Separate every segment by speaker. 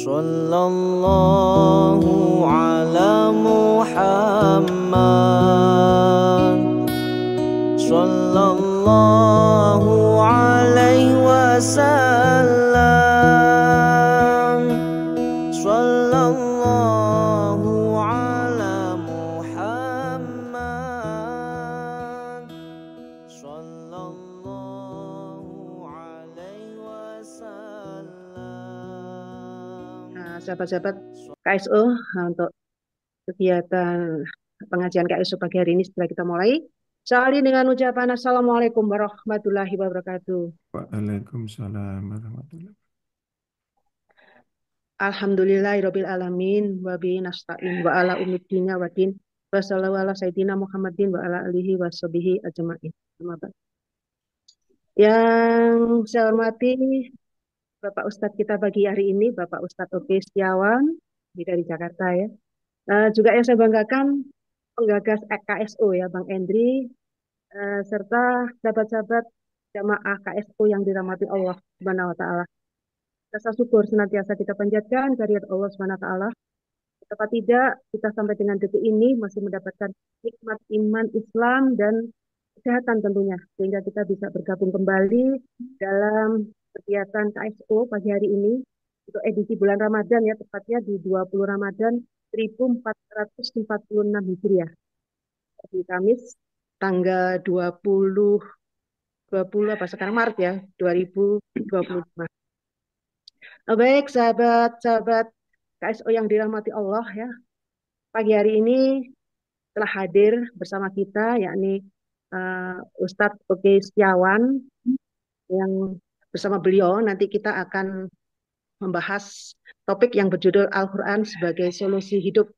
Speaker 1: Sallallahu ala Muhammad, Sallallahu alaihi wasallam, Sallallahu ala Muhammad, Sallallahu alaihi wasallam.
Speaker 2: Nah, sahabat-sahabat KSO, untuk kegiatan pengajian KSO pagi hari ini setelah kita mulai, sekali dengan ucapan Assalamualaikum warahmatullahi wabarakatuh.
Speaker 3: Waalaikumsalam warahmatullahi.
Speaker 2: Alhamdulillahirabbil alamin wa bihi nasta'in wa ala ummiddina wa din wa sallallahu ala sayyidina Muhammadin wa ala alihi wa sahbihi ajma'in. Amma ba'd. Yang saya hormati Bapak Ustadz kita pagi hari ini, Bapak Ustadz Oke Setiawan dari Jakarta ya. Juga yang saya banggakan penggagas KSO ya, Bang Endri, serta sahabat-sahabat jamaah KSO yang dirahmati Allah Subhanahu wa taala. Rasa syukur senantiasa kita panjatkan kehadirat Allah Subhanahu wa taala. Betapa tidak kita sampai dengan detik ini masih mendapatkan nikmat iman Islam dan kesehatan tentunya, sehingga kita bisa bergabung kembali dalam kegiatan KSO pagi hari ini untuk edisi bulan Ramadan ya, tepatnya di 20 Ramadan 1446 Hijriah. Di Kamis tanggal 20 apa sekarang Maret ya 2025. Baik sahabat-sahabat KSO yang dirahmati Allah ya, pagi hari ini telah hadir bersama kita yakni Ustadz Oke Setiawan, yang bersama beliau nanti kita akan membahas topik yang berjudul Al-Quran sebagai solusi hidup.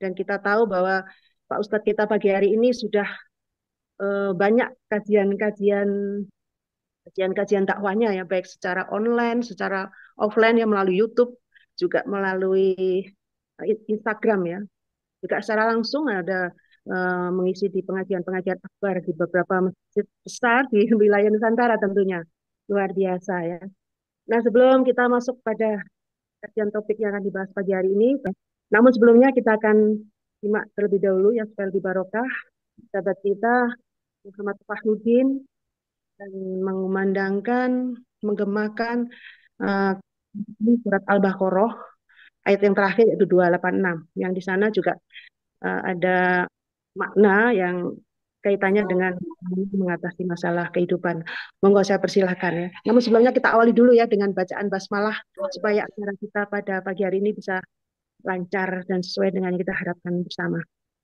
Speaker 2: Dan kita tahu bahwa Pak Ustadz kita pagi hari ini sudah banyak kajian-kajian dakwahnya ya, baik secara online, secara offline ya, melalui YouTube, juga melalui Instagram ya. Juga secara langsung ada mengisi di pengajian-pengajian akbar di beberapa masjid besar di wilayah Nusantara tentunya. Luar biasa ya. Nah, sebelum kita masuk pada kajian topik yang akan dibahas pagi hari ini, namun sebelumnya kita akan simak terlebih dahulu yang supaya lebih barokah sahabat kita Muhammad Fahrudin dan mengumandangkan, menggemakan surat Al-Baqarah ayat yang terakhir yaitu 286, yang di sana juga ada makna yang kaitannya dengan mengatasi masalah kehidupan. Monggo saya persilahkan ya. Namun sebelumnya kita awali dulu ya dengan bacaan basmalah supaya acara kita pada pagi hari ini bisa lancar dan sesuai dengan yang kita harapkan bersama.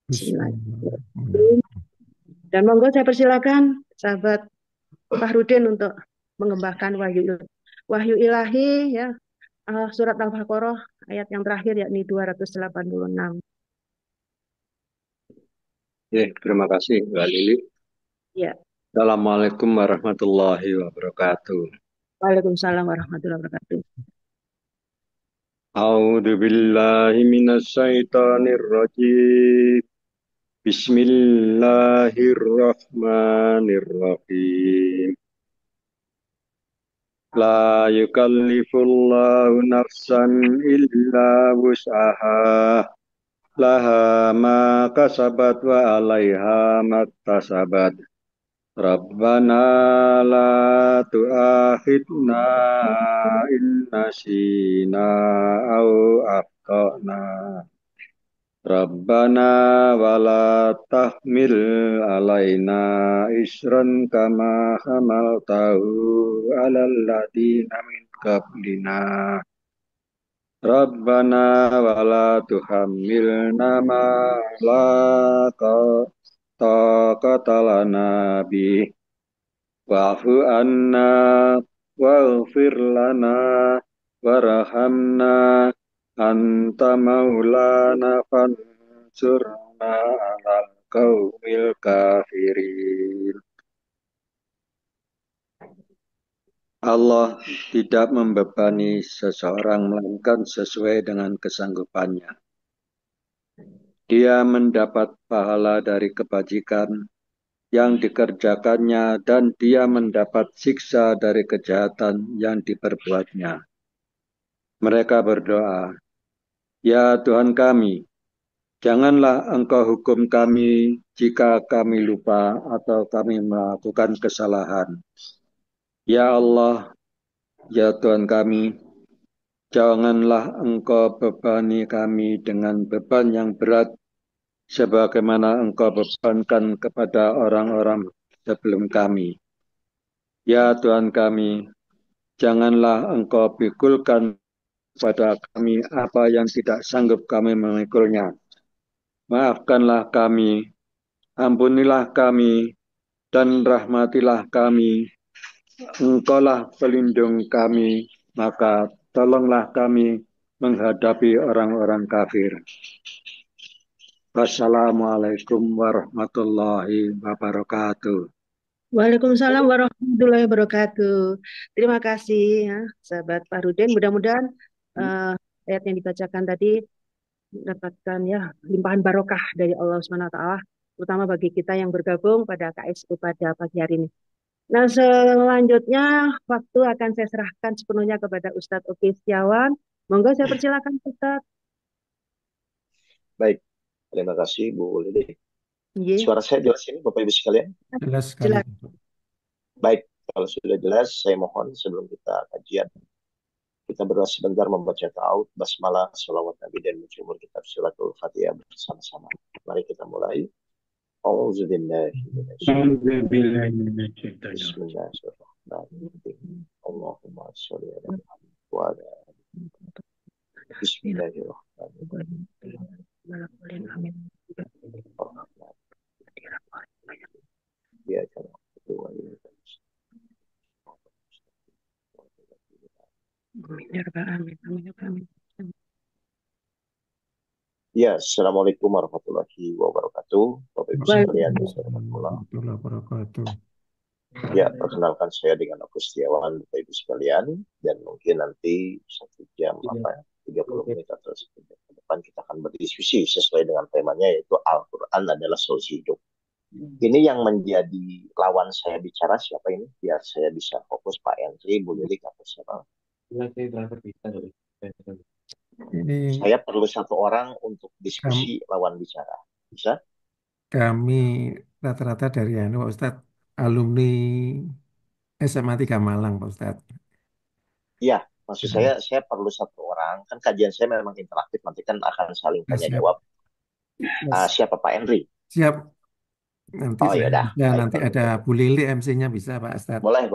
Speaker 2: Bismillahirrahmanirrahim. Dan monggo saya persilakan sahabat Fahrudin untuk mengembangkan wahyu ilahi ya, surat Al-Baqarah ayat yang terakhir yakni 286.
Speaker 4: Terima kasih Mbak Lili.
Speaker 2: Ya.
Speaker 4: Assalamualaikum warahmatullahi wabarakatuh.
Speaker 2: Waalaikumsalam warahmatullahi wabarakatuh.
Speaker 4: A'udzu billahi minasy syaithanir rajim. Bismillahirrahmanirrahim. La yukallifullahu nafsan illa wus'aha. Laha ma kasabat wa 'alaiha maktasabat. Rabbana la tu'akhidna in nasina au akhtana. Rabbana wala tahmil alaina isran kama hamaltahu alal ladina min qablina. Rabbana wala tuhammilna ma la taqata lana bih wa'fu anna waghfir lana warhamna anta maulana fansurna 'alal qaumil kafirin. Allah tidak membebani seseorang melainkan sesuai dengan kesanggupannya. Dia mendapat pahala dari kebajikan yang dikerjakannya dan dia mendapat siksa dari kejahatan yang diperbuatnya. Mereka berdoa, "Ya Tuhan kami, janganlah Engkau hukum kami jika kami lupa atau kami melakukan kesalahan. Ya Allah, ya Tuhan kami, janganlah Engkau bebani kami dengan beban yang berat sebagaimana Engkau bebankan kepada orang-orang sebelum kami. Ya Tuhan kami, janganlah Engkau pikulkan kepada kami apa yang tidak sanggup kami memikulnya. Maafkanlah kami, ampunilah kami, dan rahmatilah kami. Engkaulah pelindung kami, maka tolonglah kami menghadapi orang-orang kafir. Wassalamualaikum warahmatullahi wabarakatuh.
Speaker 2: Waalaikumsalam warahmatullahi wabarakatuh. Terima kasih ya, sahabat Farudin. Mudah-mudahan ayat yang dibacakan tadi mendapatkan ya limpahan barokah dari Allah Subhanahu wa taala, terutama bagi kita yang bergabung pada KSU pada pagi hari ini. Nah, selanjutnya waktu akan saya serahkan sepenuhnya kepada Ustadz Oki Setiawan. Monggo saya persilakan Ustadz.
Speaker 5: Baik, terima kasih Bu Lili.
Speaker 2: Nggih,
Speaker 5: Suara saya jelas ini Bapak Ibu sekalian?
Speaker 3: Jelas sekali.
Speaker 2: jelas.
Speaker 5: Baik, kalau sudah jelas saya mohon sebelum kita kajian, kita berdoa sebentar membaca ta'awud, basmalah, salawat Nabi dan menjemur kitab suratul Fatihah bersama-sama. Mari kita mulai. Bismillahirrahmanirrahim. Allahumma sholli ala Muhammad wa ala ali Muhammad. Bismillahirrahmanirrahim. Ya jangan berdoa ya. Ya, Assalamualaikum warahmatullahi wabarakatuh. Bapak Ibu sekalian, saya hormati.
Speaker 3: Warahmatullahi wabarakatuh.
Speaker 5: Ya, perkenalkan saya dengan Agus Setiawan, Bapak Ibu sekalian, dan mungkin nanti 1 jam 30 menit atau sekejap ke depan kita akan berdiskusi sesuai dengan temanya, yaitu Al-Quran adalah solusi hidup. Ini yang menjadi lawan saya bicara siapa ini? Biar saya bisa fokus Pak Henry, Bu Lilik, atau siapa?
Speaker 3: Ini
Speaker 5: Saya perlu 1 orang untuk diskusi lawan bicara. Bisa?
Speaker 3: kami rata-rata dari Pak Ustadz, alumni SMA 3 Malang, Pak Ustadz.
Speaker 5: Iya, maksud saya perlu 1 orang. Kan kajian saya memang interaktif, nanti kan akan saling tanya
Speaker 3: Siap.
Speaker 5: jawab.
Speaker 3: Mas,
Speaker 5: Siapa Pak Henry?
Speaker 3: siap. Nanti
Speaker 5: Oh
Speaker 3: saya
Speaker 5: ya dah.
Speaker 3: bisa, nanti ada Bu Lili MC-nya bisa Pak Ustadz.
Speaker 5: Boleh.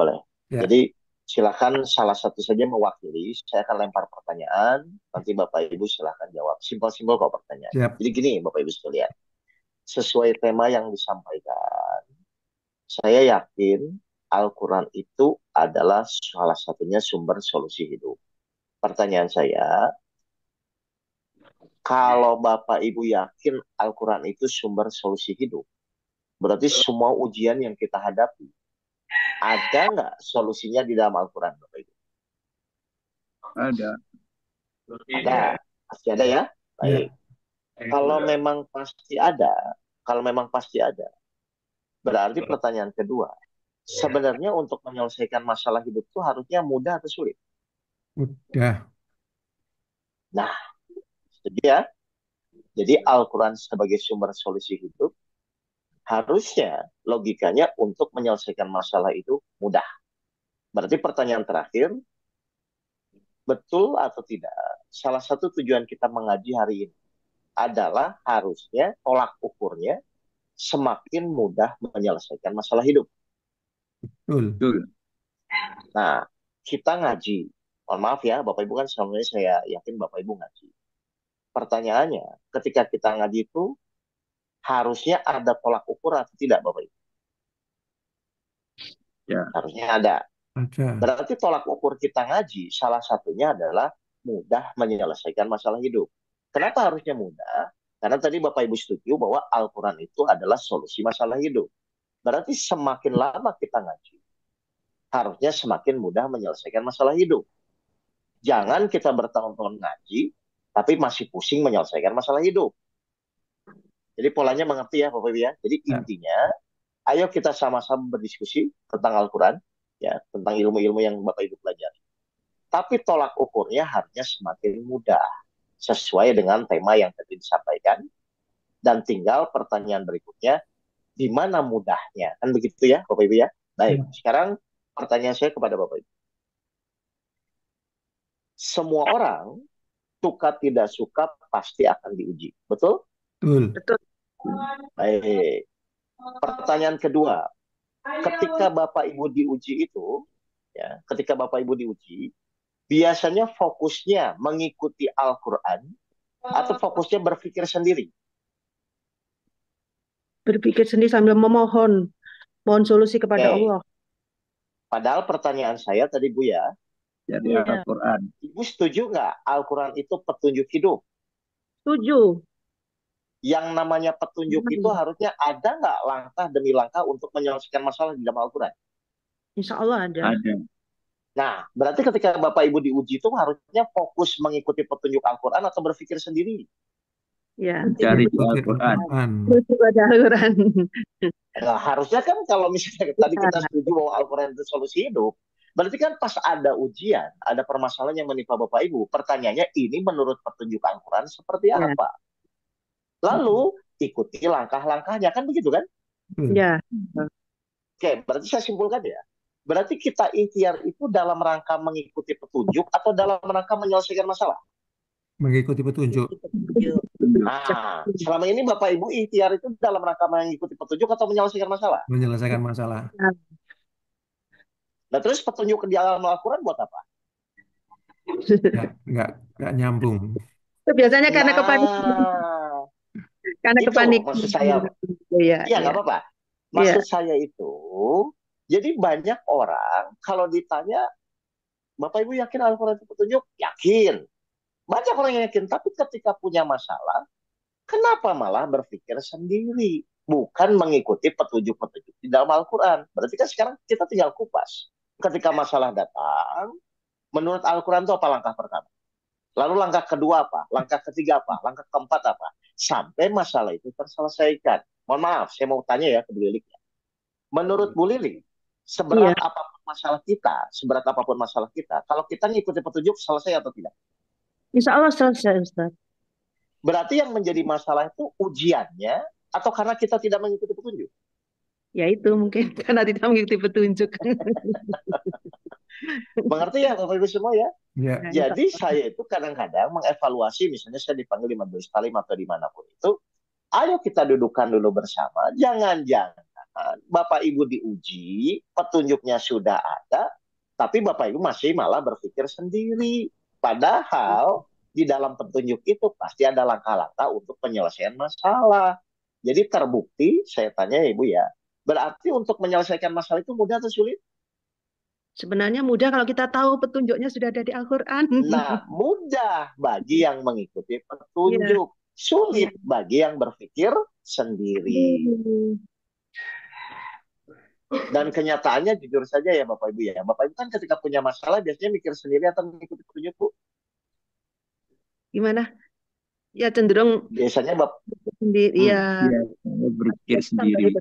Speaker 3: Ya.
Speaker 5: Jadi silakan salah satu saja mewakili. Saya akan lempar pertanyaan. Nanti Bapak Ibu silakan jawab. Simpel-simpel kok pertanyaan.
Speaker 3: Siap.
Speaker 5: Jadi gini Bapak Ibu sekalian. Sesuai tema yang disampaikan, saya yakin Al-Quran itu adalah salah satunya sumber solusi hidup. Pertanyaan saya, kalau Bapak Ibu yakin Al-Quran itu sumber solusi hidup, berarti semua ujian yang kita hadapi, ada nggak solusinya di dalam Al-Quran, Bapak Ibu?
Speaker 4: Ada.
Speaker 5: Ada, pasti ada ya? Baik. Kalau memang pasti ada, berarti pertanyaan kedua, sebenarnya untuk menyelesaikan masalah hidup itu harusnya mudah atau sulit?
Speaker 3: Udah.
Speaker 5: Nah, setuju ya? Jadi Al-Quran sebagai sumber solusi hidup, harusnya logikanya untuk menyelesaikan masalah itu mudah. Berarti pertanyaan terakhir, betul atau tidak, salah satu tujuan kita mengaji hari ini adalah harusnya tolak ukurnya semakin mudah menyelesaikan masalah hidup.
Speaker 3: Betul.
Speaker 5: Nah, kita ngaji. Mohon maaf ya, Bapak Ibu kan sebenarnya saya yakin Bapak Ibu ngaji. Pertanyaannya, ketika kita ngaji itu harusnya ada tolak ukur atau tidak, Bapak Ibu?
Speaker 4: Ya.
Speaker 5: Harusnya ada.
Speaker 3: Ada.
Speaker 5: Berarti tolak ukur kita ngaji salah satunya adalah mudah menyelesaikan masalah hidup. Kenapa harusnya mudah? Karena tadi Bapak Ibu setuju bahwa Al-Quran itu adalah solusi masalah hidup. Berarti semakin lama kita ngaji, harusnya semakin mudah menyelesaikan masalah hidup. Jangan kita bertahun-tahun ngaji, tapi masih pusing menyelesaikan masalah hidup. Jadi polanya mengerti ya Bapak Ibu ya. Jadi intinya, ayo kita sama-sama berdiskusi tentang Al-Quran, ya, tentang ilmu-ilmu yang Bapak Ibu pelajari. Tapi tolak ukurnya harusnya semakin mudah sesuai dengan tema yang tadi disampaikan. Dan tinggal pertanyaan berikutnya, di mana mudahnya? Kan begitu ya, Bapak Ibu ya? Baik, sekarang pertanyaan saya kepada Bapak Ibu. Semua orang, suka tidak suka, pasti akan diuji. Betul?
Speaker 3: Betul.
Speaker 2: Betul.
Speaker 5: Baik. Pertanyaan kedua, ketika Bapak Ibu diuji itu, ya, ketika Bapak Ibu diuji, biasanya fokusnya mengikuti Al-Quran atau fokusnya berpikir sendiri?
Speaker 2: Berpikir sendiri sambil mohon solusi kepada
Speaker 5: Oke.
Speaker 2: Allah.
Speaker 5: Padahal pertanyaan saya tadi Bu ya,
Speaker 4: Dari
Speaker 2: Iya.
Speaker 4: Al-Quran.
Speaker 5: Ibu setuju nggak Al-Quran itu petunjuk hidup?
Speaker 2: Setuju.
Speaker 5: Yang namanya petunjuk itu harusnya ada nggak langkah demi langkah untuk menyelesaikan masalah di dalam Al-Quran?
Speaker 2: Insya Allah ada.
Speaker 4: Ada.
Speaker 5: Nah, berarti ketika Bapak Ibu diuji itu harusnya fokus mengikuti petunjuk Al-Quran atau berpikir sendiri?
Speaker 2: Ya.
Speaker 4: Mencari di
Speaker 3: Ikuti
Speaker 4: Al-Quran.
Speaker 3: Al-Quran.
Speaker 2: Baca Al-Quran.
Speaker 5: Nah, harusnya kan kalau misalnya tadi kita setuju bahwa Al-Quran itu solusi hidup, berarti kan pas ada ujian, ada permasalahan yang menimpa Bapak Ibu, pertanyaannya ini menurut petunjuk Al-Quran seperti
Speaker 2: Ya.
Speaker 5: apa? Lalu ikuti langkah-langkahnya, kan begitu kan?
Speaker 2: Ya.
Speaker 5: Oke, berarti saya simpulkan ya. Berarti kita ikhtiar itu dalam rangka mengikuti petunjuk atau dalam rangka menyelesaikan masalah?
Speaker 3: Mengikuti petunjuk.
Speaker 5: Nah, selama ini Bapak Ibu ikhtiar itu dalam rangka mengikuti petunjuk atau menyelesaikan masalah?
Speaker 3: Menyelesaikan masalah.
Speaker 5: Nah, terus petunjuk di dalam Al-Quran buat apa?
Speaker 3: Nggak nyambung.
Speaker 2: Itu biasanya karena kepanikan.
Speaker 5: Nah,
Speaker 2: Karena
Speaker 5: itu
Speaker 2: kepanikan.
Speaker 5: maksud saya.
Speaker 2: Iya,
Speaker 5: Iya, nggak apa-apa. Maksud saya itu, jadi banyak orang kalau ditanya, Bapak Ibu yakin Al-Quran itu petunjuk? Yakin. Banyak orang yang yakin, tapi ketika punya masalah, kenapa malah berpikir sendiri? Bukan mengikuti petunjuk-petunjuk di dalam Al-Quran. Berarti kan sekarang kita tinggal kupas. Ketika masalah datang, menurut Al-Quran itu apa langkah pertama? Lalu langkah kedua apa? Langkah ketiga apa? Langkah keempat apa? Sampai masalah itu terselesaikan. Mohon maaf, saya mau tanya ya ke Bu Lilik. Menurut Bu Lilik, seberat apapun masalah kita, kalau kita ngikuti petunjuk, selesai atau tidak?
Speaker 2: Insya Allah selesai, Ustaz.
Speaker 5: Berarti yang menjadi masalah itu ujiannya atau karena kita tidak mengikuti petunjuk?
Speaker 2: Ya itu mungkin karena tidak mengikuti petunjuk.
Speaker 5: Mengerti ya Bapak Ibu semua ya?
Speaker 3: Ya.
Speaker 5: Jadi saya itu kadang-kadang mengevaluasi, misalnya saya dipanggil di majelis taklim atau dimanapun itu, ayo kita dudukkan dulu bersama. Jangan-jangan Bapak Ibu diuji, petunjuknya sudah ada, tapi Bapak Ibu masih malah berpikir sendiri. Padahal di dalam petunjuk itu pasti ada langkah-langkah untuk penyelesaian masalah. Jadi terbukti, saya tanya ya Ibu ya, berarti untuk menyelesaikan masalah itu mudah atau sulit?
Speaker 2: Sebenarnya mudah kalau kita tahu petunjuknya sudah ada di Al-Quran.
Speaker 5: Nah, mudah bagi yang mengikuti petunjuk. Sulit bagi yang berpikir sendiri. Dan kenyataannya jujur saja ya Bapak Ibu ya. Bapak Ibu kan ketika punya masalah biasanya mikir sendiri atau mengikuti petunjuk Bu?
Speaker 2: Gimana? Ya cenderung
Speaker 5: Biasanya Bapak
Speaker 2: sendiri.
Speaker 4: Iya, berpikir sendiri.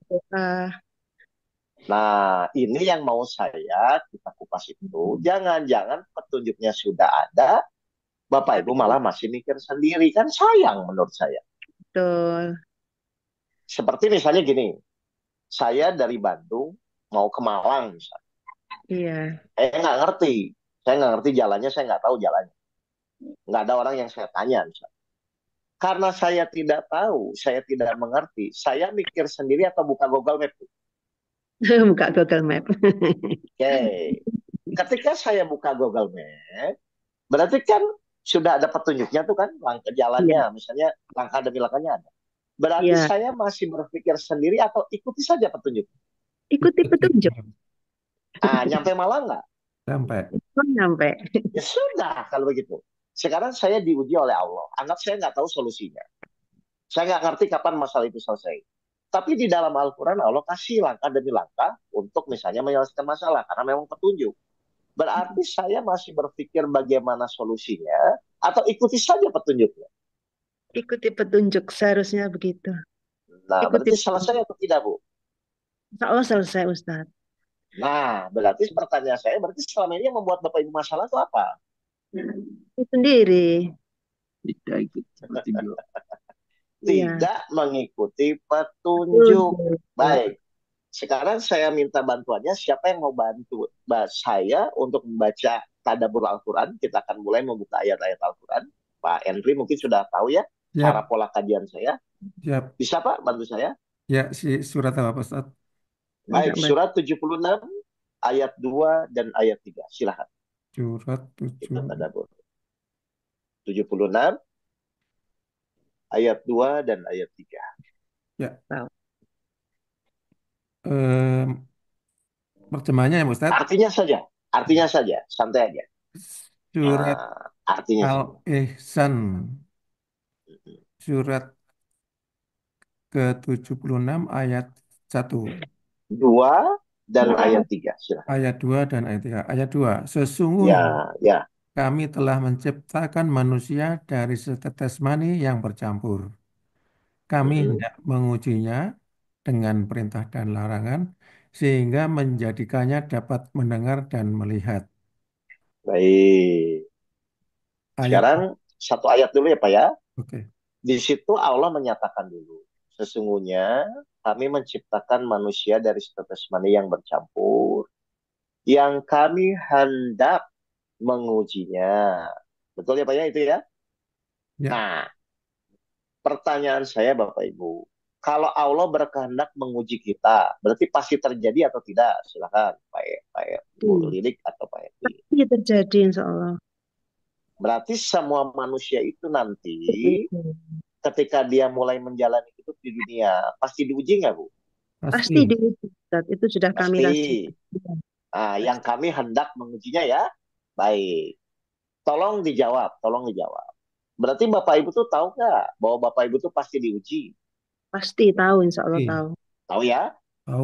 Speaker 5: Nah, ini yang mau kita kupas itu. Jangan-jangan petunjuknya sudah ada, Bapak Ibu malah masih mikir sendiri. Kan sayang menurut saya.
Speaker 2: Betul.
Speaker 5: Seperti misalnya gini, saya dari Bandung mau ke Malang misalnya.
Speaker 2: Iya.
Speaker 5: Saya nggak ngerti jalannya, saya nggak tahu jalannya. Nggak ada orang yang saya tanya misalnya. Karena saya tidak tahu, saya tidak mengerti, saya mikir sendiri atau buka Google Map?
Speaker 2: Buka Google Map.
Speaker 5: Oke. Ketika saya buka Google Map, berarti kan sudah ada petunjuknya tuh kan, langkah jalannya, misalnya langkah demi langkahnya ada. Berarti saya masih berpikir sendiri atau ikuti saja petunjuk?
Speaker 2: Ikuti petunjuk.
Speaker 5: Ah, nyampe Malang nggak?
Speaker 2: Nyampe.
Speaker 5: Ya sudah kalau begitu. Sekarang saya diuji oleh Allah. Anggap saya nggak tahu solusinya. Saya nggak ngerti kapan masalah itu selesai. Tapi di dalam Al-Quran Allah kasih langkah demi langkah untuk misalnya menyelesaikan masalah karena memang petunjuk. Berarti saya masih berpikir bagaimana solusinya atau ikuti saja petunjuknya?
Speaker 2: Ikuti petunjuk, seharusnya begitu.
Speaker 5: Nah, berarti selesai atau tidak Bu?
Speaker 2: Insya Allah selesai Ustaz.
Speaker 5: Nah, berarti pertanyaan saya, berarti selama ini yang membuat Bapak Ibu masalah itu apa?
Speaker 2: Itu sendiri.
Speaker 4: Tidak ikut seperti Beliau.
Speaker 2: Iya.
Speaker 5: Tidak mengikuti
Speaker 2: Betul.
Speaker 5: petunjuk. Baik, sekarang saya minta bantuannya. Siapa yang mau bantu saya untuk membaca tadabbur Al-Quran? Kita akan mulai membuka ayat-ayat Al-Quran. Pak Henry mungkin sudah tahu ya cara
Speaker 3: Siap,
Speaker 5: pola kajian saya.
Speaker 3: siap.
Speaker 5: Bisa Pak bantu saya?
Speaker 3: Ya, si surat apa, Pak Ustadz?
Speaker 5: Baik,
Speaker 2: Enggak baca.
Speaker 5: surat 76 ayat 2 dan ayat 3. Silahkan
Speaker 3: Surat
Speaker 5: kita
Speaker 3: 7.
Speaker 5: tadabbur. 76 ayat 2 dan ayat 3.
Speaker 3: Ya.
Speaker 2: Tahu.
Speaker 3: Terjemahnya ya, Pak Ustadz.
Speaker 5: Artinya saja, santai aja.
Speaker 3: Surat
Speaker 5: Artinya saja.
Speaker 3: Al-Ihsan. Surat ke-76 ayat 1.
Speaker 5: 2 dan ayat 3. Silahkan.
Speaker 3: Ayat 2 dan ayat 3. Ayat 2.
Speaker 5: Ya,
Speaker 3: Sesungguhnya
Speaker 5: ya.
Speaker 3: kami telah menciptakan manusia dari setetes mani yang bercampur. Kami hendak mengujinya dengan perintah dan larangan, sehingga menjadikannya dapat mendengar dan melihat.
Speaker 5: Baik.
Speaker 3: Ayat,
Speaker 5: Sekarang satu ayat dulu ya Pak ya.
Speaker 3: oke.
Speaker 5: Di situ Allah menyatakan dulu. Sesungguhnya kami menciptakan manusia dari setetes mani yang bercampur. Yang kami hendak mengujinya. Betul ya Pak ya itu ya?
Speaker 3: Ya,
Speaker 5: Nah, pertanyaan saya Bapak Ibu. Kalau Allah berkehendak menguji kita, berarti pasti terjadi atau tidak? Silakan Pak Ibu Lilik atau Pak Edi.
Speaker 2: Pasti terjadi insya Allah.
Speaker 5: Berarti semua manusia itu nanti ketika dia mulai menjalani hidup di dunia, pasti diuji nggak Bu?
Speaker 2: Pasti diuji, Ustaz. Itu sudah kami
Speaker 5: Pasti.
Speaker 2: rasakan.
Speaker 5: Nah, yang kami hendak mengujinya ya. Baik. Tolong dijawab, tolong dijawab. Berarti Bapak Ibu tuh tahu nggak bahwa Bapak Ibu tuh pasti diuji?
Speaker 2: Pasti tahu, insya Allah
Speaker 3: Iya.
Speaker 2: tahu.
Speaker 5: Tahu ya?
Speaker 3: Tahu.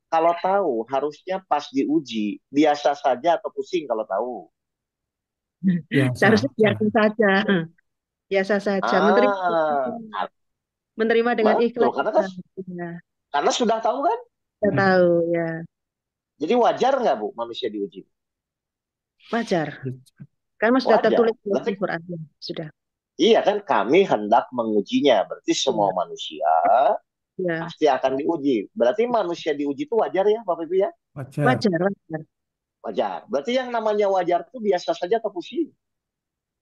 Speaker 5: Kalau tahu harusnya pas diuji biasa saja atau pusing kalau tahu.
Speaker 3: Biasa
Speaker 2: Seharusnya biasa
Speaker 3: saja.
Speaker 2: saja. Biasa saja.
Speaker 5: Ah,
Speaker 2: Menerima dengan
Speaker 5: betul.
Speaker 2: ikhlas.
Speaker 5: Karena
Speaker 2: Ya,
Speaker 5: sudah tahu kan?
Speaker 2: kita tahu ya.
Speaker 5: Jadi wajar nggak Bu manusia diuji?
Speaker 2: Wajar. Karena sudah
Speaker 5: Wajar.
Speaker 2: tertulis di
Speaker 5: Berarti
Speaker 2: Al-Quran. Sudah.
Speaker 5: iya kan kami hendak mengujinya. Berarti semua
Speaker 2: Iya.
Speaker 5: manusia
Speaker 2: Ya.
Speaker 5: pasti akan diuji. Berarti manusia diuji itu wajar ya Bapak Ibu ya?
Speaker 3: Wajar.
Speaker 2: Wajar, wajar.
Speaker 5: Wajar. Berarti yang namanya wajar itu biasa saja atau pusing?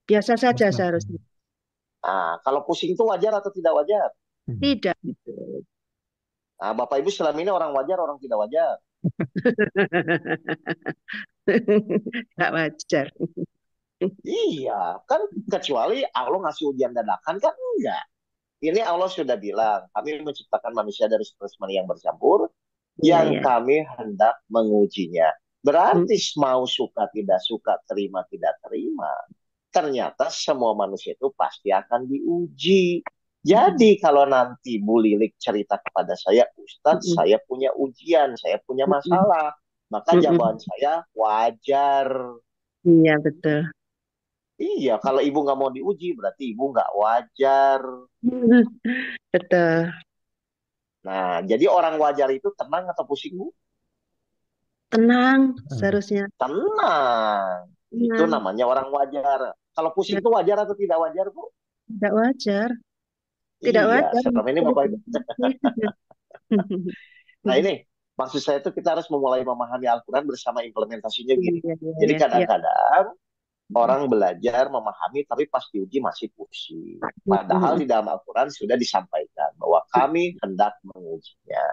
Speaker 2: Biasa saja
Speaker 3: Wajar.
Speaker 2: seharusnya.
Speaker 5: Nah, kalau pusing itu wajar atau tidak wajar?
Speaker 2: Tidak.
Speaker 5: Nah, Bapak Ibu selama ini orang wajar, orang tidak wajar.
Speaker 2: Tidak wajar.
Speaker 5: Iya, kan kecuali Allah ngasih ujian dadakan kan enggak. Ini Allah sudah bilang, kami menciptakan manusia dari setetes mani yang bercampur, yang
Speaker 2: Iya.
Speaker 5: kami hendak mengujinya. Berarti mau suka tidak suka, terima tidak terima. Ternyata semua manusia itu pasti akan diuji. Jadi kalau nanti Bu Lilik cerita kepada saya, Ustadz, saya punya ujian, saya punya masalah. Maka jawaban saya wajar.
Speaker 2: Iya, betul.
Speaker 5: Iya, kalau ibu nggak mau diuji, berarti ibu nggak wajar.
Speaker 2: Betul.
Speaker 5: Nah, jadi orang wajar itu tenang atau pusing, Bu?
Speaker 2: Tenang, seharusnya.
Speaker 5: Tenang. Itu
Speaker 2: Tenang.
Speaker 5: namanya orang wajar. Kalau pusing itu wajar atau tidak wajar, Bu?
Speaker 2: Tidak wajar. Tidak
Speaker 5: Iya,
Speaker 2: wajar.
Speaker 5: selama ini Bapak Ibu. Nah ini, maksud saya itu kita harus memulai memahami Al-Quran bersama implementasinya gini.
Speaker 2: Iya, iya,
Speaker 5: Jadi
Speaker 2: iya.
Speaker 5: kadang-kadang orang belajar memahami tapi pas diuji masih pusing. Padahal di dalam Al-Quran sudah disampaikan bahwa kami hendak mengujinya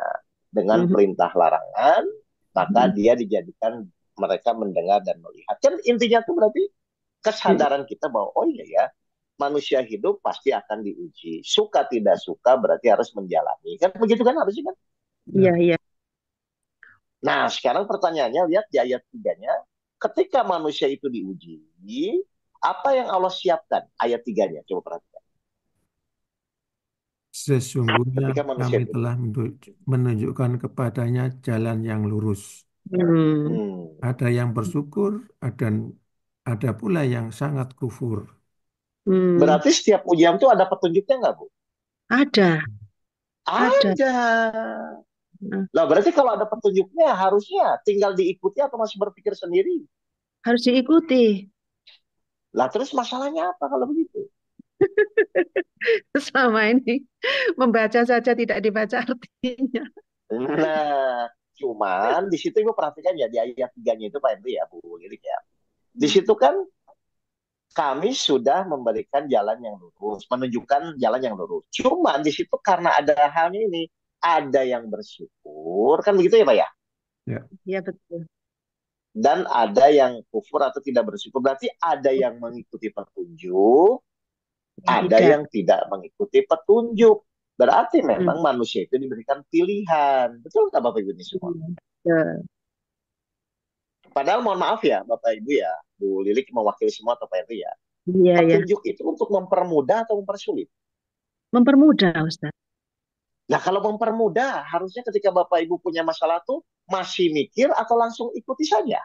Speaker 5: dengan perintah larangan, maka dia dijadikan mereka mendengar dan melihat. Kan intinya itu berarti kesadaran kita bahwa oh iya ya, manusia hidup pasti akan diuji. Suka tidak suka berarti harus menjalani. Kan begitu kan harusnya kan?
Speaker 2: Iya, iya.
Speaker 5: Nah, sekarang pertanyaannya lihat di ayat 3-nya, ketika manusia itu diuji, apa yang Allah siapkan? Ayat 3-nya, coba perhatikan.
Speaker 3: Sesungguhnya
Speaker 5: Ketika manusia
Speaker 3: kami
Speaker 5: itu
Speaker 3: telah menunjukkan kepadanya jalan yang lurus. Ada yang bersyukur, dan ada pula yang sangat kufur.
Speaker 5: Berarti setiap ujian itu ada petunjuknya nggak, Bu?
Speaker 2: Ada.
Speaker 5: Ada.
Speaker 2: Nah,
Speaker 5: Nah, berarti kalau ada petunjuknya harusnya tinggal diikuti atau masih berpikir sendiri?
Speaker 2: harus diikuti.
Speaker 5: Lah terus masalahnya apa kalau begitu?
Speaker 2: Selama ini membaca saja tidak dibaca artinya.
Speaker 5: Nah, cuman di situ Ibu perhatikan ya di ayat 3-nya itu Pak Henry ya, Bu Lilik ya. Di situ kan kami sudah memberikan jalan yang lurus, menunjukkan jalan yang lurus. Cuman di situ karena ada halnya ini, ada yang bersyukur, kan begitu ya Pak ya?
Speaker 3: Ya.
Speaker 2: Ya betul.
Speaker 5: Dan ada yang kufur atau tidak bersyukur. Berarti ada yang mengikuti petunjuk,
Speaker 2: Yang
Speaker 5: ada
Speaker 2: tidak.
Speaker 5: yang tidak mengikuti petunjuk. Berarti
Speaker 2: Hmm.
Speaker 5: memang manusia itu diberikan pilihan. Betul nggak Bapak Ibu ini semua?
Speaker 2: Ya.
Speaker 5: Padahal mohon maaf ya Bapak Ibu ya, Bu Lilik mewakili semua atau Pak Henry ya.
Speaker 2: Iya, ya.
Speaker 5: Petunjuk itu untuk mempermudah atau mempersulit?
Speaker 2: Mempermudah, Ustaz.
Speaker 5: Nah kalau mempermudah, harusnya ketika Bapak Ibu punya masalah tuh masih mikir atau langsung ikuti saja?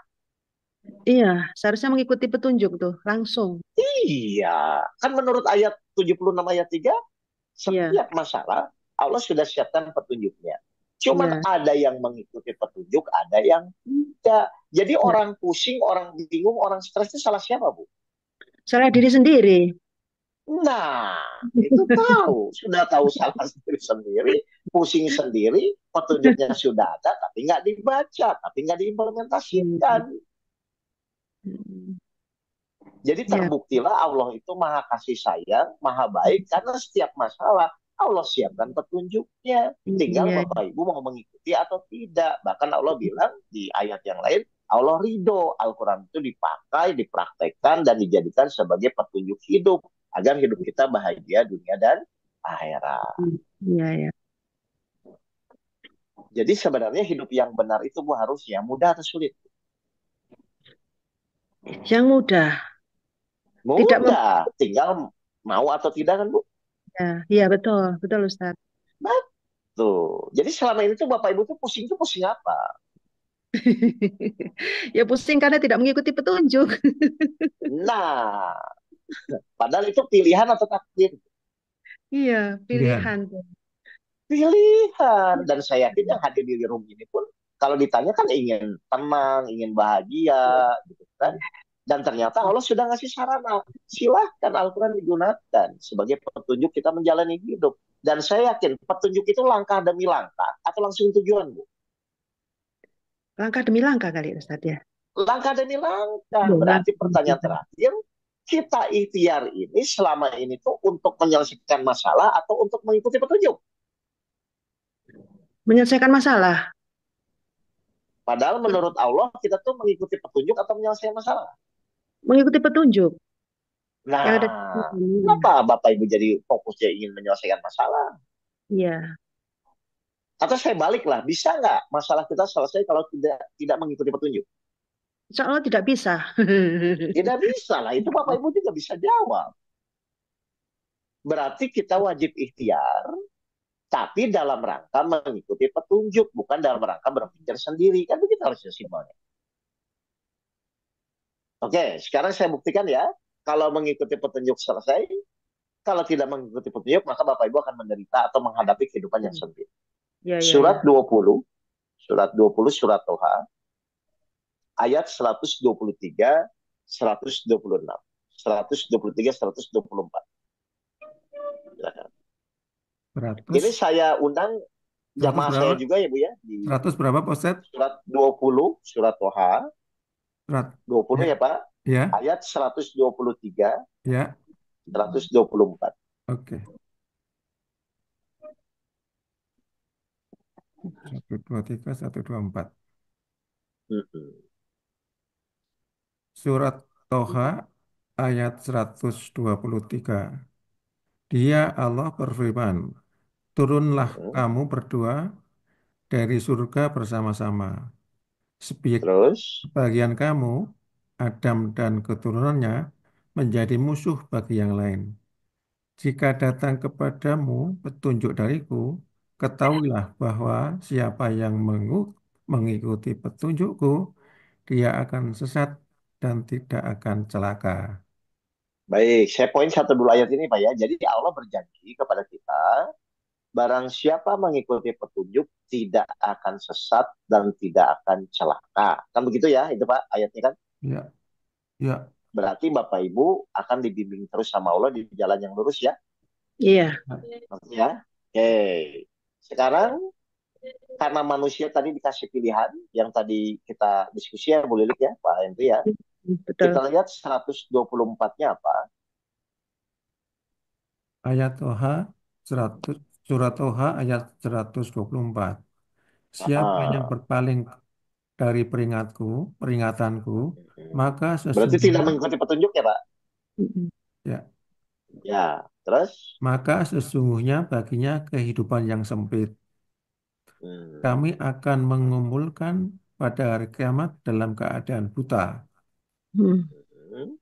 Speaker 2: Iya, seharusnya mengikuti petunjuk tuh, langsung.
Speaker 5: Iya, kan menurut ayat 76 ayat 3,
Speaker 2: Iya,
Speaker 5: setiap masalah Allah sudah siapkan petunjuknya. Cuman
Speaker 2: iya.
Speaker 5: ada yang mengikuti petunjuk, ada yang tidak. Jadi
Speaker 2: Ya.
Speaker 5: orang pusing, orang bingung, orang stres itu salah siapa, Bu?
Speaker 2: Salah diri sendiri.
Speaker 5: Nah, itu sudah tahu salah sendiri, pusing sendiri, petunjuknya sudah ada, tapi nggak dibaca, tapi nggak diimplementasikan.
Speaker 2: Hmm.
Speaker 5: Jadi
Speaker 2: Ya,
Speaker 5: terbuktilah Allah itu maha kasih sayang, maha baik, karena setiap masalah Allah siapkan petunjuknya. Tinggal
Speaker 2: iya.
Speaker 5: Bapak Ibu mau mengikuti atau tidak. Bahkan Allah bilang di ayat yang lain, Allah ridho Al-Quran itu dipakai, dipraktekkan, dan dijadikan sebagai petunjuk hidup. Agar hidup kita bahagia dunia dan akhirat.
Speaker 2: Iya, ya.
Speaker 5: Jadi sebenarnya hidup yang benar itu Bu harusnya mudah atau sulit?
Speaker 2: Yang mudah, tidak
Speaker 5: Mudah, tinggal mau atau tidak kan Bu?
Speaker 2: ya. Iya, betul, betul Ustaz.
Speaker 5: Tuh. Jadi selama ini tuh Bapak Ibu tuh pusing apa?
Speaker 2: Ya pusing karena tidak mengikuti petunjuk.
Speaker 5: Nah, padahal itu pilihan atau takdir?
Speaker 2: Iya,
Speaker 3: Pilihan.
Speaker 2: pilihan tuh.
Speaker 5: Pilihan. Dan saya yakin yang hadir di room ini pun kalau ditanya kan ingin tenang, ingin bahagia, gitu kan. Dan ternyata Allah sudah ngasih sarana. Silahkan Al-Quran digunakan sebagai petunjuk kita menjalani hidup. Dan saya yakin petunjuk itu langkah demi langkah atau langsung tujuan, Bu.
Speaker 2: Langkah demi langkah kali Ustaz ya.
Speaker 5: Langkah demi langkah.
Speaker 2: Iya,
Speaker 5: Berarti
Speaker 2: langkah.
Speaker 5: pertanyaan terakhir, kita ikhtiar ini selama ini tuh untuk menyelesaikan masalah atau untuk mengikuti petunjuk?
Speaker 2: Menyelesaikan masalah.
Speaker 5: Padahal menurut Allah kita tuh mengikuti petunjuk atau menyelesaikan masalah.
Speaker 2: Mengikuti petunjuk. Yang ada.
Speaker 5: Nah, kenapa Bapak Ibu jadi fokusnya ingin menyelesaikan masalah?
Speaker 2: Iya.
Speaker 5: Atau saya balik lah, bisa nggak masalah kita selesai kalau tidak mengikuti petunjuk?
Speaker 2: Insya Allah tidak bisa.
Speaker 5: Tidak bisa lah, itu Bapak Ibu juga bisa jawab. Berarti kita wajib ikhtiar, tapi dalam rangka mengikuti petunjuk, bukan dalam rangka berpikir sendiri. Kan begitu harusnya simpelnya. Oke, sekarang saya buktikan ya. Kalau mengikuti petunjuk selesai, kalau tidak mengikuti petunjuk, maka Bapak Ibu akan menderita atau menghadapi kehidupan yang sempit.
Speaker 2: Ya, ya,
Speaker 5: Surat
Speaker 2: ya.
Speaker 5: 20, surat Toha, ayat 123, 126. 123, 124. Silakan. Ini
Speaker 3: 100,
Speaker 5: saya undang
Speaker 3: 100
Speaker 5: jamaah
Speaker 3: berapa?
Speaker 5: saya juga ya Bu ya. Di
Speaker 3: 100 berapa Pak Ustadz?
Speaker 5: surat 20, surat Toha,
Speaker 3: Surat
Speaker 5: 20
Speaker 3: ya,
Speaker 5: ya Pak.
Speaker 3: ya,
Speaker 5: Ayat 123,
Speaker 3: ya.
Speaker 5: 124.
Speaker 3: Oke. 123, 124.
Speaker 5: Mm-mm.
Speaker 3: Surat Toha ayat 123. Dia Allah berfirman, turunlah
Speaker 5: Mm-mm.
Speaker 3: kamu berdua dari surga bersama-sama.
Speaker 5: Terus,
Speaker 3: Sebagian kamu, Adam dan keturunannya, menjadi musuh bagi yang lain. Jika datang kepadamu petunjuk dariku, ketahuilah bahwa siapa yang mengikuti petunjukku, dia akan sesat dan tidak akan celaka.
Speaker 5: baik, saya poin satu dulu ayat ini Pak ya. Jadi Allah berjanji kepada kita barang siapa mengikuti petunjuk tidak akan sesat dan tidak akan celaka. Kan begitu ya, itu Pak ayatnya kan?
Speaker 3: Ya, ya.
Speaker 5: Berarti Bapak Ibu akan dibimbing terus sama Allah di jalan yang lurus ya.
Speaker 2: Iya,
Speaker 5: Ya. Oke. Sekarang karena manusia tadi dikasih pilihan yang tadi kita diskusi ya Bu Lilik ya, Pak Henry ya.
Speaker 2: betul.
Speaker 5: Kita lihat 124-nya apa?
Speaker 3: Ayat Toha 100, surat Toha ayat 124. Siapa yang
Speaker 5: Ah,
Speaker 3: berpaling dari peringatanku, maka
Speaker 5: berarti tidak
Speaker 3: sesungguhnya
Speaker 5: mengikuti petunjuk ya Pak?
Speaker 2: Mm-mm.
Speaker 3: ya,
Speaker 5: Ya. Terus?
Speaker 3: baginya kehidupan yang sempit.
Speaker 5: Hmm.
Speaker 3: Kami akan mengumpulkan pada hari kiamat dalam keadaan buta.
Speaker 2: Hmm.
Speaker 5: Hmm.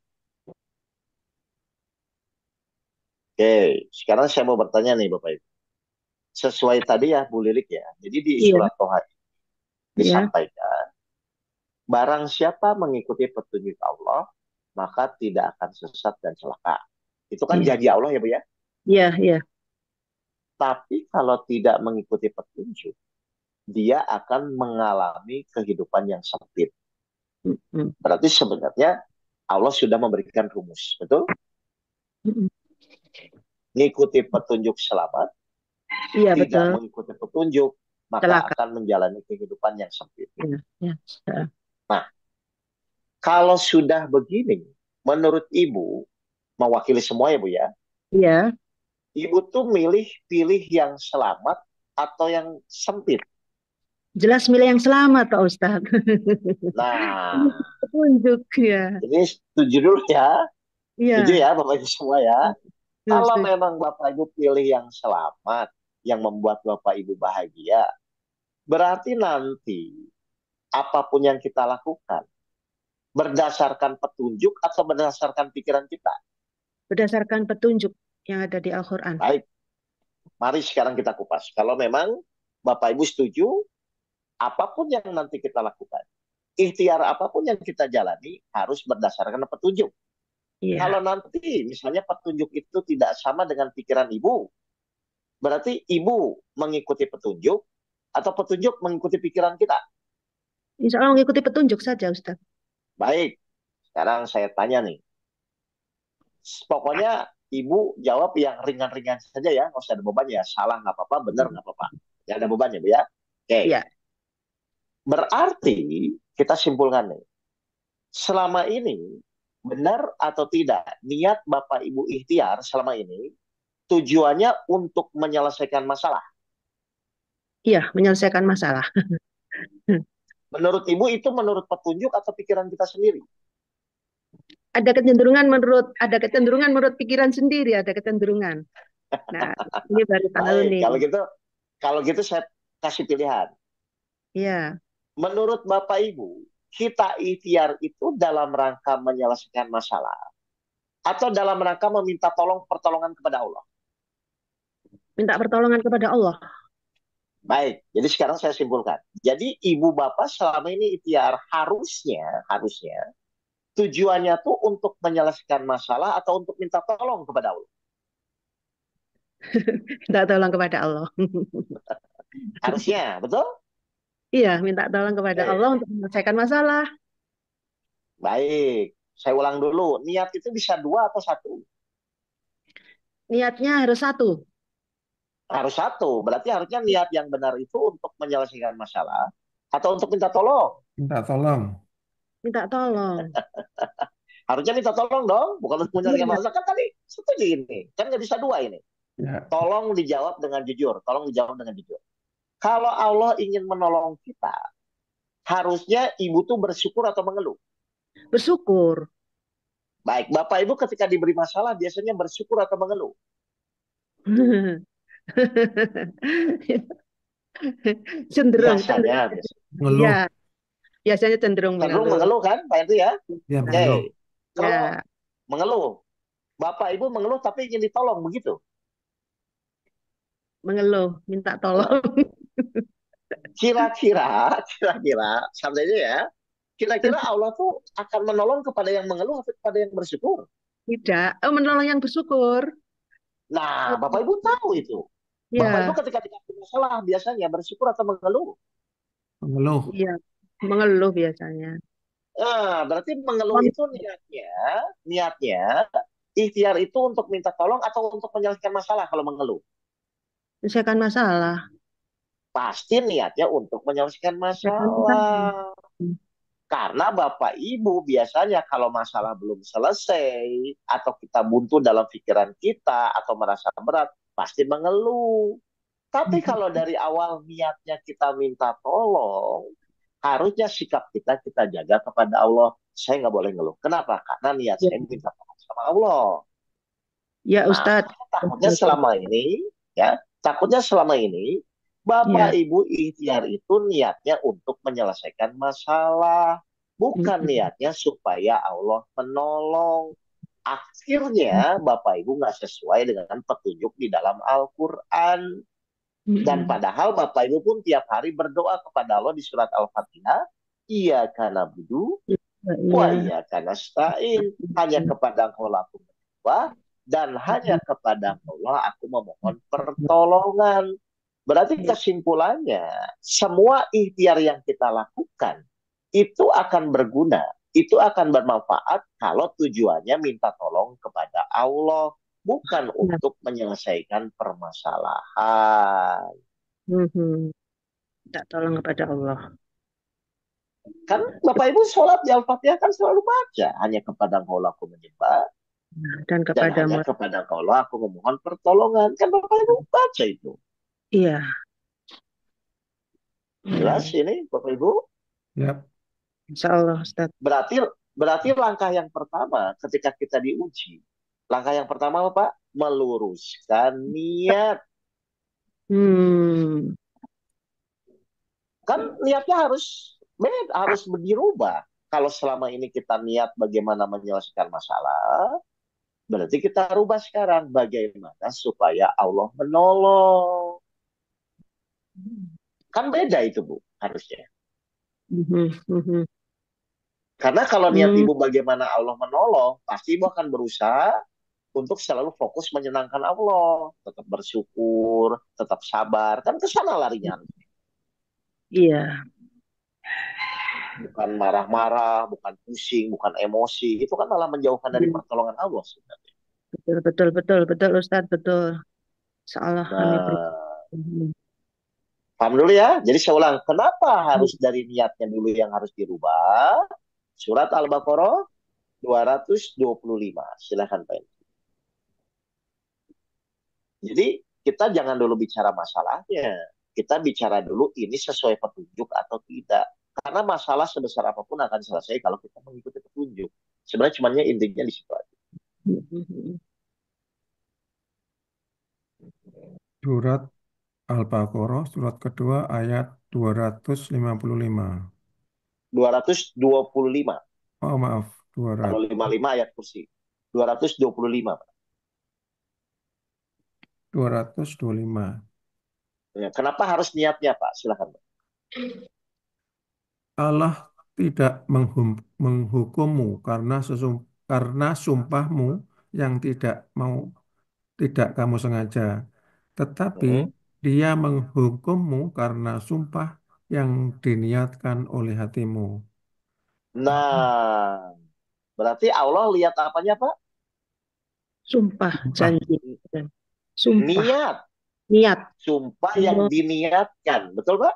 Speaker 5: Oke, sekarang saya mau bertanya nih Bapak Ibu. Sesuai tadi ya Bu Lilik ya. Jadi di
Speaker 2: Iya,
Speaker 5: surat Toha
Speaker 2: iya,
Speaker 5: disampaikan, barang siapa mengikuti petunjuk Allah, maka tidak akan sesat dan celaka. Itu kan
Speaker 2: iya,
Speaker 5: janji Allah ya Bu ya.
Speaker 2: iya, iya.
Speaker 5: Tapi kalau tidak mengikuti petunjuk, dia akan mengalami kehidupan yang sempit.
Speaker 2: Mm-mm.
Speaker 5: Berarti sebenarnya Allah sudah memberikan rumus, betul?
Speaker 2: Mm-mm.
Speaker 5: Mengikuti petunjuk selamat,
Speaker 2: Iya,
Speaker 5: tidak
Speaker 2: betul.
Speaker 5: mengikuti petunjuk, maka
Speaker 2: Celaka.
Speaker 5: akan menjalani kehidupan yang sempit.
Speaker 2: Iya, iya.
Speaker 5: Nah, kalau sudah begini, menurut Ibu, mewakili semua ya Bu ya,
Speaker 2: Iya,
Speaker 5: Ibu tuh pilih yang selamat atau yang sempit.
Speaker 2: jelas milih yang selamat, Pak Ustadz. Ini
Speaker 5: Nah,
Speaker 2: petunjuk ya.
Speaker 5: ini setuju dulu ya. Setuju
Speaker 2: Iya,
Speaker 5: ya Bapak Ibu semua ya.
Speaker 2: setuju,
Speaker 5: Kalau
Speaker 2: setuju.
Speaker 5: memang Bapak Ibu pilih yang selamat, yang membuat Bapak Ibu bahagia, berarti nanti apapun yang kita lakukan, berdasarkan petunjuk atau berdasarkan pikiran kita.
Speaker 2: Berdasarkan petunjuk yang ada di Al-Quran.
Speaker 5: Baik, mari sekarang kita kupas. Kalau memang Bapak Ibu setuju, apapun yang nanti kita lakukan, ikhtiar apapun yang kita jalani harus berdasarkan petunjuk.
Speaker 2: Iya.
Speaker 5: Kalau nanti misalnya petunjuk itu tidak sama dengan pikiran Ibu, berarti Ibu mengikuti petunjuk atau petunjuk mengikuti pikiran kita.
Speaker 2: Insya Allah mengikuti petunjuk saja, Ustadz.
Speaker 5: Baik, sekarang saya tanya nih. Pokoknya Ibu jawab yang ringan-ringan saja ya, nggak usah ada beban ya. Salah nggak apa-apa, benar nggak apa-apa. Ya ada bebannya Bu ya. Oke,
Speaker 2: Iya,
Speaker 5: berarti kita simpulkan nih. Selama ini benar atau tidak niat Bapak Ibu ikhtiar selama ini tujuannya untuk menyelesaikan masalah.
Speaker 2: iya, menyelesaikan masalah.
Speaker 5: Menurut Ibu itu menurut petunjuk atau pikiran kita sendiri?
Speaker 2: Ada kecenderungan menurut pikiran sendiri, ada kecenderungan. Nah, ini baru tahu
Speaker 5: Baik,
Speaker 2: nih.
Speaker 5: kalau gitu saya kasih pilihan.
Speaker 2: Iya,
Speaker 5: Menurut Bapak Ibu, kita ikhtiar itu dalam rangka menyelesaikan masalah atau dalam rangka meminta pertolongan kepada Allah?
Speaker 2: minta pertolongan kepada Allah.
Speaker 5: Baik, jadi sekarang saya simpulkan. Jadi ibu bapak selama ini ikhtiar harusnya tujuannya tuh untuk menyelesaikan masalah atau untuk minta tolong kepada Allah.
Speaker 2: Minta tolong kepada Allah.
Speaker 5: Harusnya, betul?
Speaker 2: Iya, minta tolong kepada Allah untuk menyelesaikan masalah.
Speaker 5: Baik, saya ulang dulu. Niat itu bisa dua atau satu?
Speaker 2: Niatnya harus satu.
Speaker 5: Harus satu. Berarti harusnya niat yang benar itu untuk menyelesaikan masalah atau untuk minta tolong.
Speaker 3: Minta tolong.
Speaker 2: Minta tolong.
Speaker 5: Harusnya minta tolong dong, bukan untuk menyelesaikan
Speaker 2: Iya.
Speaker 5: masalah. Kan tadi setuju ini. Kan nggak bisa dua ini.
Speaker 3: Ya,
Speaker 5: Tolong dijawab dengan jujur. Tolong dijawab dengan jujur. Kalau Allah ingin menolong kita, harusnya ibu tuh bersyukur atau mengeluh?
Speaker 2: Bersyukur.
Speaker 5: Baik, Bapak Ibu ketika diberi masalah biasanya bersyukur atau mengeluh?
Speaker 2: Cenderung.
Speaker 5: Biasanya.
Speaker 3: ngeluh.
Speaker 2: Iya, biasanya cenderung
Speaker 5: Cenderung
Speaker 2: mengeluh.
Speaker 5: mengeluh kan, Pak Henry ya?
Speaker 3: Ya,
Speaker 5: Oke,
Speaker 3: mengeluh.
Speaker 5: kalau
Speaker 2: Ya,
Speaker 5: mengeluh, Bapak Ibu mengeluh tapi ingin ditolong begitu?
Speaker 2: mengeluh, minta tolong.
Speaker 5: Kira-kira, sampai aja ya. Kira-kira Allah tuh akan menolong kepada yang mengeluh atau kepada yang bersyukur?
Speaker 2: Tidak, menolong yang bersyukur.
Speaker 5: Nah, Bapak Ibu tahu itu. Bapak Ibu
Speaker 2: Ya,
Speaker 5: ketika dikasih masalah biasanya bersyukur atau mengeluh?
Speaker 3: Mengeluh.
Speaker 2: iya. Mengeluh biasanya.
Speaker 5: Nah, berarti mengeluh itu niatnya ikhtiar itu untuk minta tolong atau untuk menyelesaikan masalah kalau mengeluh?
Speaker 2: Menyelesaikan masalah.
Speaker 5: Pasti niatnya untuk menyelesaikan
Speaker 2: Menyelesaikan masalah.
Speaker 5: masalah. Karena Bapak Ibu biasanya kalau masalah belum selesai atau kita buntu dalam pikiran kita atau merasa berat, pasti mengeluh. Tapi kalau dari awal niatnya kita minta tolong, harusnya sikap kita jaga kepada Allah. Saya nggak boleh ngeluh. Kenapa? Karena niat
Speaker 2: Ya,
Speaker 5: saya minta tolong sama Allah.
Speaker 2: ya
Speaker 5: Nah,
Speaker 2: Ustadz.
Speaker 5: takutnya selama ini, ya, takutnya selama ini, Bapak
Speaker 2: Ya.
Speaker 5: Ibu ikhtiar itu niatnya untuk menyelesaikan masalah, bukan niatnya supaya Allah menolong. Akhirnya Bapak Ibu nggak sesuai dengan petunjuk di dalam Al-Quran. Dan padahal Bapak Ibu pun tiap hari berdoa kepada Allah di surat Al-Fatihah, Iyyaka na'budu wa
Speaker 2: Iya.
Speaker 5: iyyaka nasta'in. Hanya kepada Engkau lah aku berdoa dan hanya kepada Allah aku memohon pertolongan. Berarti kesimpulannya, semua ikhtiar yang kita lakukan itu akan berguna, itu akan bermanfaat kalau tujuannya minta tolong kepada Allah, bukan
Speaker 2: Ya.
Speaker 5: untuk menyelesaikan permasalahan.
Speaker 2: Minta tolong kepada Allah.
Speaker 5: Kan Bapak Ibu sholat di Al-Fatihah kan selalu baca, hanya kepada Engkau lah aku menyembah,
Speaker 2: Dan
Speaker 5: dan hanya
Speaker 2: kepadamu.
Speaker 5: kepada Engkau lah aku memohon pertolongan. Kan Bapak Ibu baca itu.
Speaker 2: Iya.
Speaker 5: Jelas ini Bapak Ibu?
Speaker 3: Yap.
Speaker 2: Insya Allah Ustadz.
Speaker 5: Berarti langkah yang pertama ketika kita diuji, langkah yang pertama apa, Pak? Meluruskan niat. Kan niatnya harus dirubah. Kalau selama ini kita niat bagaimana menyelesaikan masalah, berarti kita rubah sekarang bagaimana supaya Allah menolong. Kan beda itu, Bu, harusnya. Karena kalau niat Ibu bagaimana Allah menolong, pasti Ibu akan berusaha untuk selalu fokus menyenangkan Allah, tetap bersyukur, tetap sabar. Kan ke sana larinya.
Speaker 2: Iya.
Speaker 5: Bukan marah-marah, bukan pusing, bukan emosi. Itu kan malah menjauhkan dari pertolongan Allah sebenarnya.
Speaker 2: Betul Ustadz, betul. Salah kami
Speaker 5: Nah, paham dulu ya. Jadi saya ulang, kenapa harus dari niatnya dulu yang harus dirubah? Surat Al-Baqarah 225. Silakan Pak. Jadi kita jangan dulu bicara masalahnya. Kita bicara dulu ini sesuai petunjuk atau tidak. Karena masalah sebesar apapun akan selesai kalau kita mengikuti petunjuk. Sebenarnya cuma intinya di situ aja.
Speaker 3: Surat Al-Baqarah, surat kedua ayat 255.
Speaker 5: 225.
Speaker 3: Oh maaf,
Speaker 5: Kalau 55 ayat kursi. 225.
Speaker 3: 225.
Speaker 5: Ya, kenapa harus niatnya, Pak? Silakan, Pak.
Speaker 3: Allah tidak menghukummu karena sumpahmu yang tidak kamu sengaja, tetapi Dia menghukummu karena sumpah yang diniatkan oleh hatimu.
Speaker 5: Nah, berarti Allah lihat apanya, Pak?
Speaker 2: Sumpah,
Speaker 3: Sumpah.
Speaker 2: janji. Sumpah. Niat.
Speaker 5: Sumpah yang diniatkan. Betul, Pak?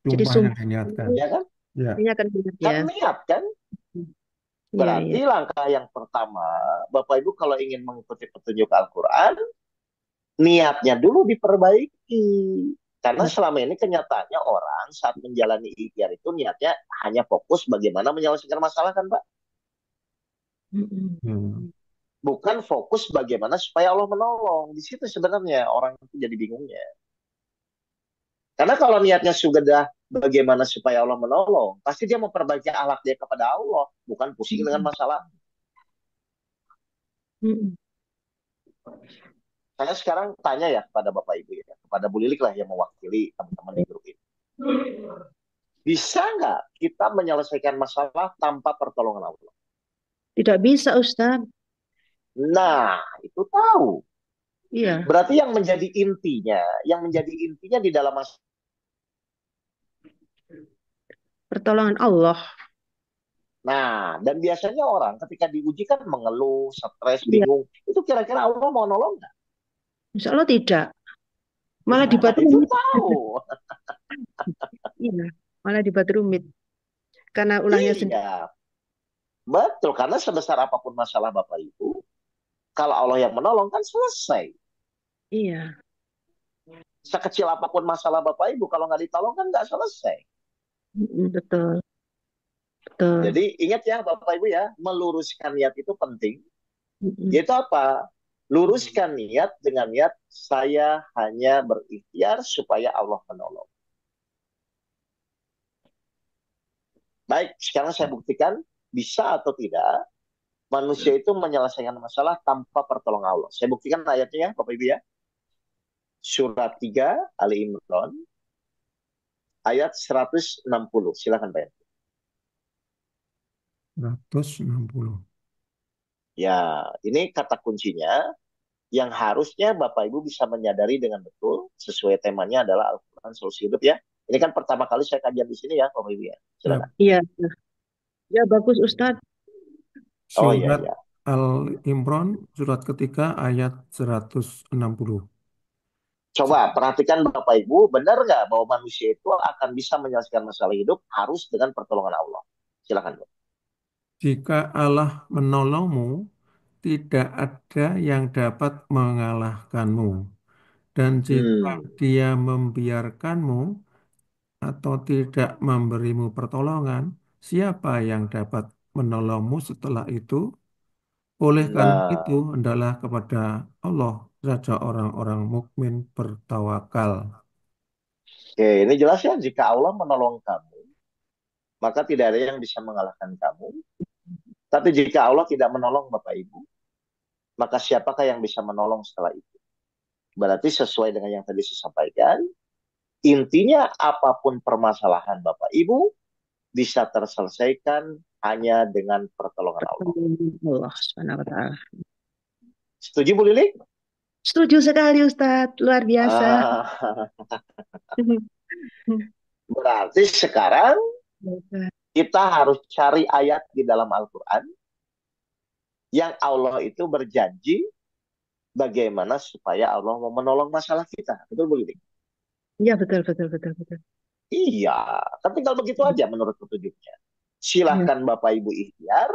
Speaker 2: Jadi
Speaker 3: Sumpah yang diniatkan.
Speaker 5: Ya kan?
Speaker 3: Ya.
Speaker 5: Kan niat kan? Berarti langkah yang pertama, Bapak Ibu kalau ingin mengikuti petunjuk Al-Quran, niatnya dulu diperbaiki. Karena selama ini kenyataannya orang saat menjalani ikhtiar itu niatnya hanya fokus bagaimana menyelesaikan masalah kan, Pak? Bukan fokus bagaimana supaya Allah menolong. Di situ sebenarnya orang itu jadi bingungnya. Karena kalau niatnya sudah bagaimana supaya Allah menolong, pasti dia memperbaiki akhlak dia kepada Allah, bukan pusing dengan masalah. Saya sekarang tanya ya kepada Bapak Ibu ya, kepada Bu Lilik lah yang mewakili teman-teman di grup ini. Bisa nggak kita menyelesaikan masalah tanpa pertolongan Allah?
Speaker 2: Tidak bisa, Ustaz.
Speaker 5: Nah, itu tahu.
Speaker 2: Iya,
Speaker 5: Berarti yang menjadi intinya di dalam
Speaker 2: pertolongan Allah.
Speaker 5: Nah, dan biasanya orang ketika diuji kan mengeluh, stres,
Speaker 2: Iya,
Speaker 5: bingung. Itu kira-kira Allah mau nolong nggak?
Speaker 2: insya Allah tidak. Malah
Speaker 5: Nah,
Speaker 2: dibuat
Speaker 5: itu
Speaker 2: rumit.
Speaker 5: tahu.
Speaker 2: Iya, malah dibuat rumit. Karena ulahnya sendiri.
Speaker 5: Iya, betul. Karena sebesar apapun masalah Bapak Ibu, kalau Allah yang menolong kan selesai.
Speaker 2: Iya,
Speaker 5: Sekecil apapun masalah Bapak Ibu, kalau nggak ditolong kan nggak selesai.
Speaker 2: betul, betul.
Speaker 5: Jadi ingat ya Bapak Ibu ya, meluruskan niat itu penting.
Speaker 2: Mm-mm.
Speaker 5: Yaitu apa? Luruskan niat dengan niat saya hanya berikhtiar supaya Allah menolong. Baik, sekarang saya buktikan bisa atau tidak manusia itu menyelesaikan masalah tanpa pertolongan Allah. Saya buktikan ayatnya ya, Bapak Ibu ya. Surat 3 Ali Imran ayat 160. Silakan Pak.
Speaker 3: 160.
Speaker 5: Ya, ini kata kuncinya yang harusnya Bapak Ibu bisa menyadari dengan betul sesuai temanya adalah Al-Quran Solusi Hidup ya. Ini kan pertama kali saya kajian di sini ya, Bapak Ibu ya.
Speaker 3: Ya,
Speaker 5: Silakan.
Speaker 2: Iya, ya bagus Ustadz.
Speaker 5: Oh iya
Speaker 3: surat
Speaker 5: iya.
Speaker 3: Al-Imran, surat ketiga ayat 160.
Speaker 5: Coba perhatikan Bapak Ibu, benar nggak bahwa manusia itu akan bisa menyelesaikan masalah hidup harus dengan pertolongan Allah? Silakan.
Speaker 3: Jika Allah menolongmu, tidak ada yang dapat mengalahkanmu. Dan jika
Speaker 5: Hmm,
Speaker 3: Dia membiarkanmu atau tidak memberimu pertolongan, siapa yang dapat menolongmu setelah itu? Oleh karena itu,
Speaker 5: nah,
Speaker 3: hendaklah kepada Allah saja orang-orang mukmin bertawakal.
Speaker 5: oke, ini jelas ya. Jika Allah menolong kamu, maka tidak ada yang bisa mengalahkan kamu. Tapi jika Allah tidak menolong Bapak Ibu, maka siapakah yang bisa menolong setelah itu? Berarti sesuai dengan yang tadi saya sampaikan, intinya apapun permasalahan Bapak Ibu bisa terselesaikan hanya dengan pertolongan Allah.
Speaker 2: Allah Subhanahu wa Ta'ala.
Speaker 5: Setuju Bu Lili?
Speaker 2: Setuju sekali Ustadz, luar biasa.
Speaker 5: Ah, berarti sekarang kita harus cari ayat di dalam Al-Quran yang Allah itu berjanji bagaimana supaya Allah mau menolong masalah kita. Betul Bu Lili?
Speaker 2: Iya betul betul betul betul.
Speaker 5: Iya, kan tinggal begitu aja menurut petunjuknya.
Speaker 2: Iya.
Speaker 5: Silahkan Bapak Ibu ikhtiar,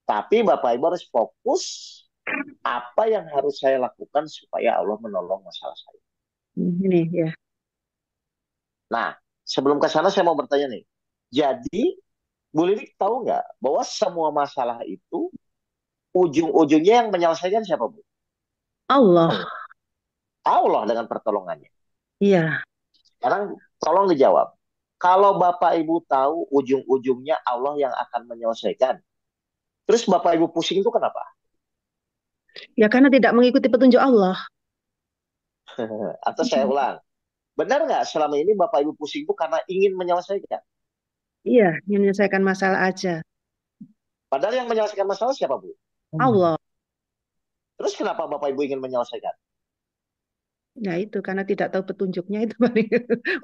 Speaker 5: tapi Bapak Ibu harus fokus apa yang harus saya lakukan supaya Allah menolong masalah saya.
Speaker 2: Ini ya.
Speaker 5: Nah, sebelum ke sana saya mau bertanya nih. Jadi, Bu Lilik tahu nggak bahwa semua masalah itu ujung-ujungnya yang menyelesaikan siapa, Bu?
Speaker 2: Allah.
Speaker 5: Allah dengan pertolongannya.
Speaker 2: Iya.
Speaker 5: Sekarang tolong dijawab. Kalau Bapak Ibu tahu ujung-ujungnya Allah yang akan menyelesaikan, terus Bapak Ibu pusing itu kenapa?
Speaker 2: Ya karena tidak mengikuti petunjuk Allah.
Speaker 5: Atau saya ulang, benar nggak selama ini Bapak Ibu pusing itu karena ingin menyelesaikan?
Speaker 2: Iya, menyelesaikan masalah aja.
Speaker 5: Padahal yang menyelesaikan masalah siapa, Bu?
Speaker 2: Allah.
Speaker 5: Terus kenapa Bapak Ibu ingin menyelesaikan?
Speaker 2: Ya itu karena tidak tahu petunjuknya itu paling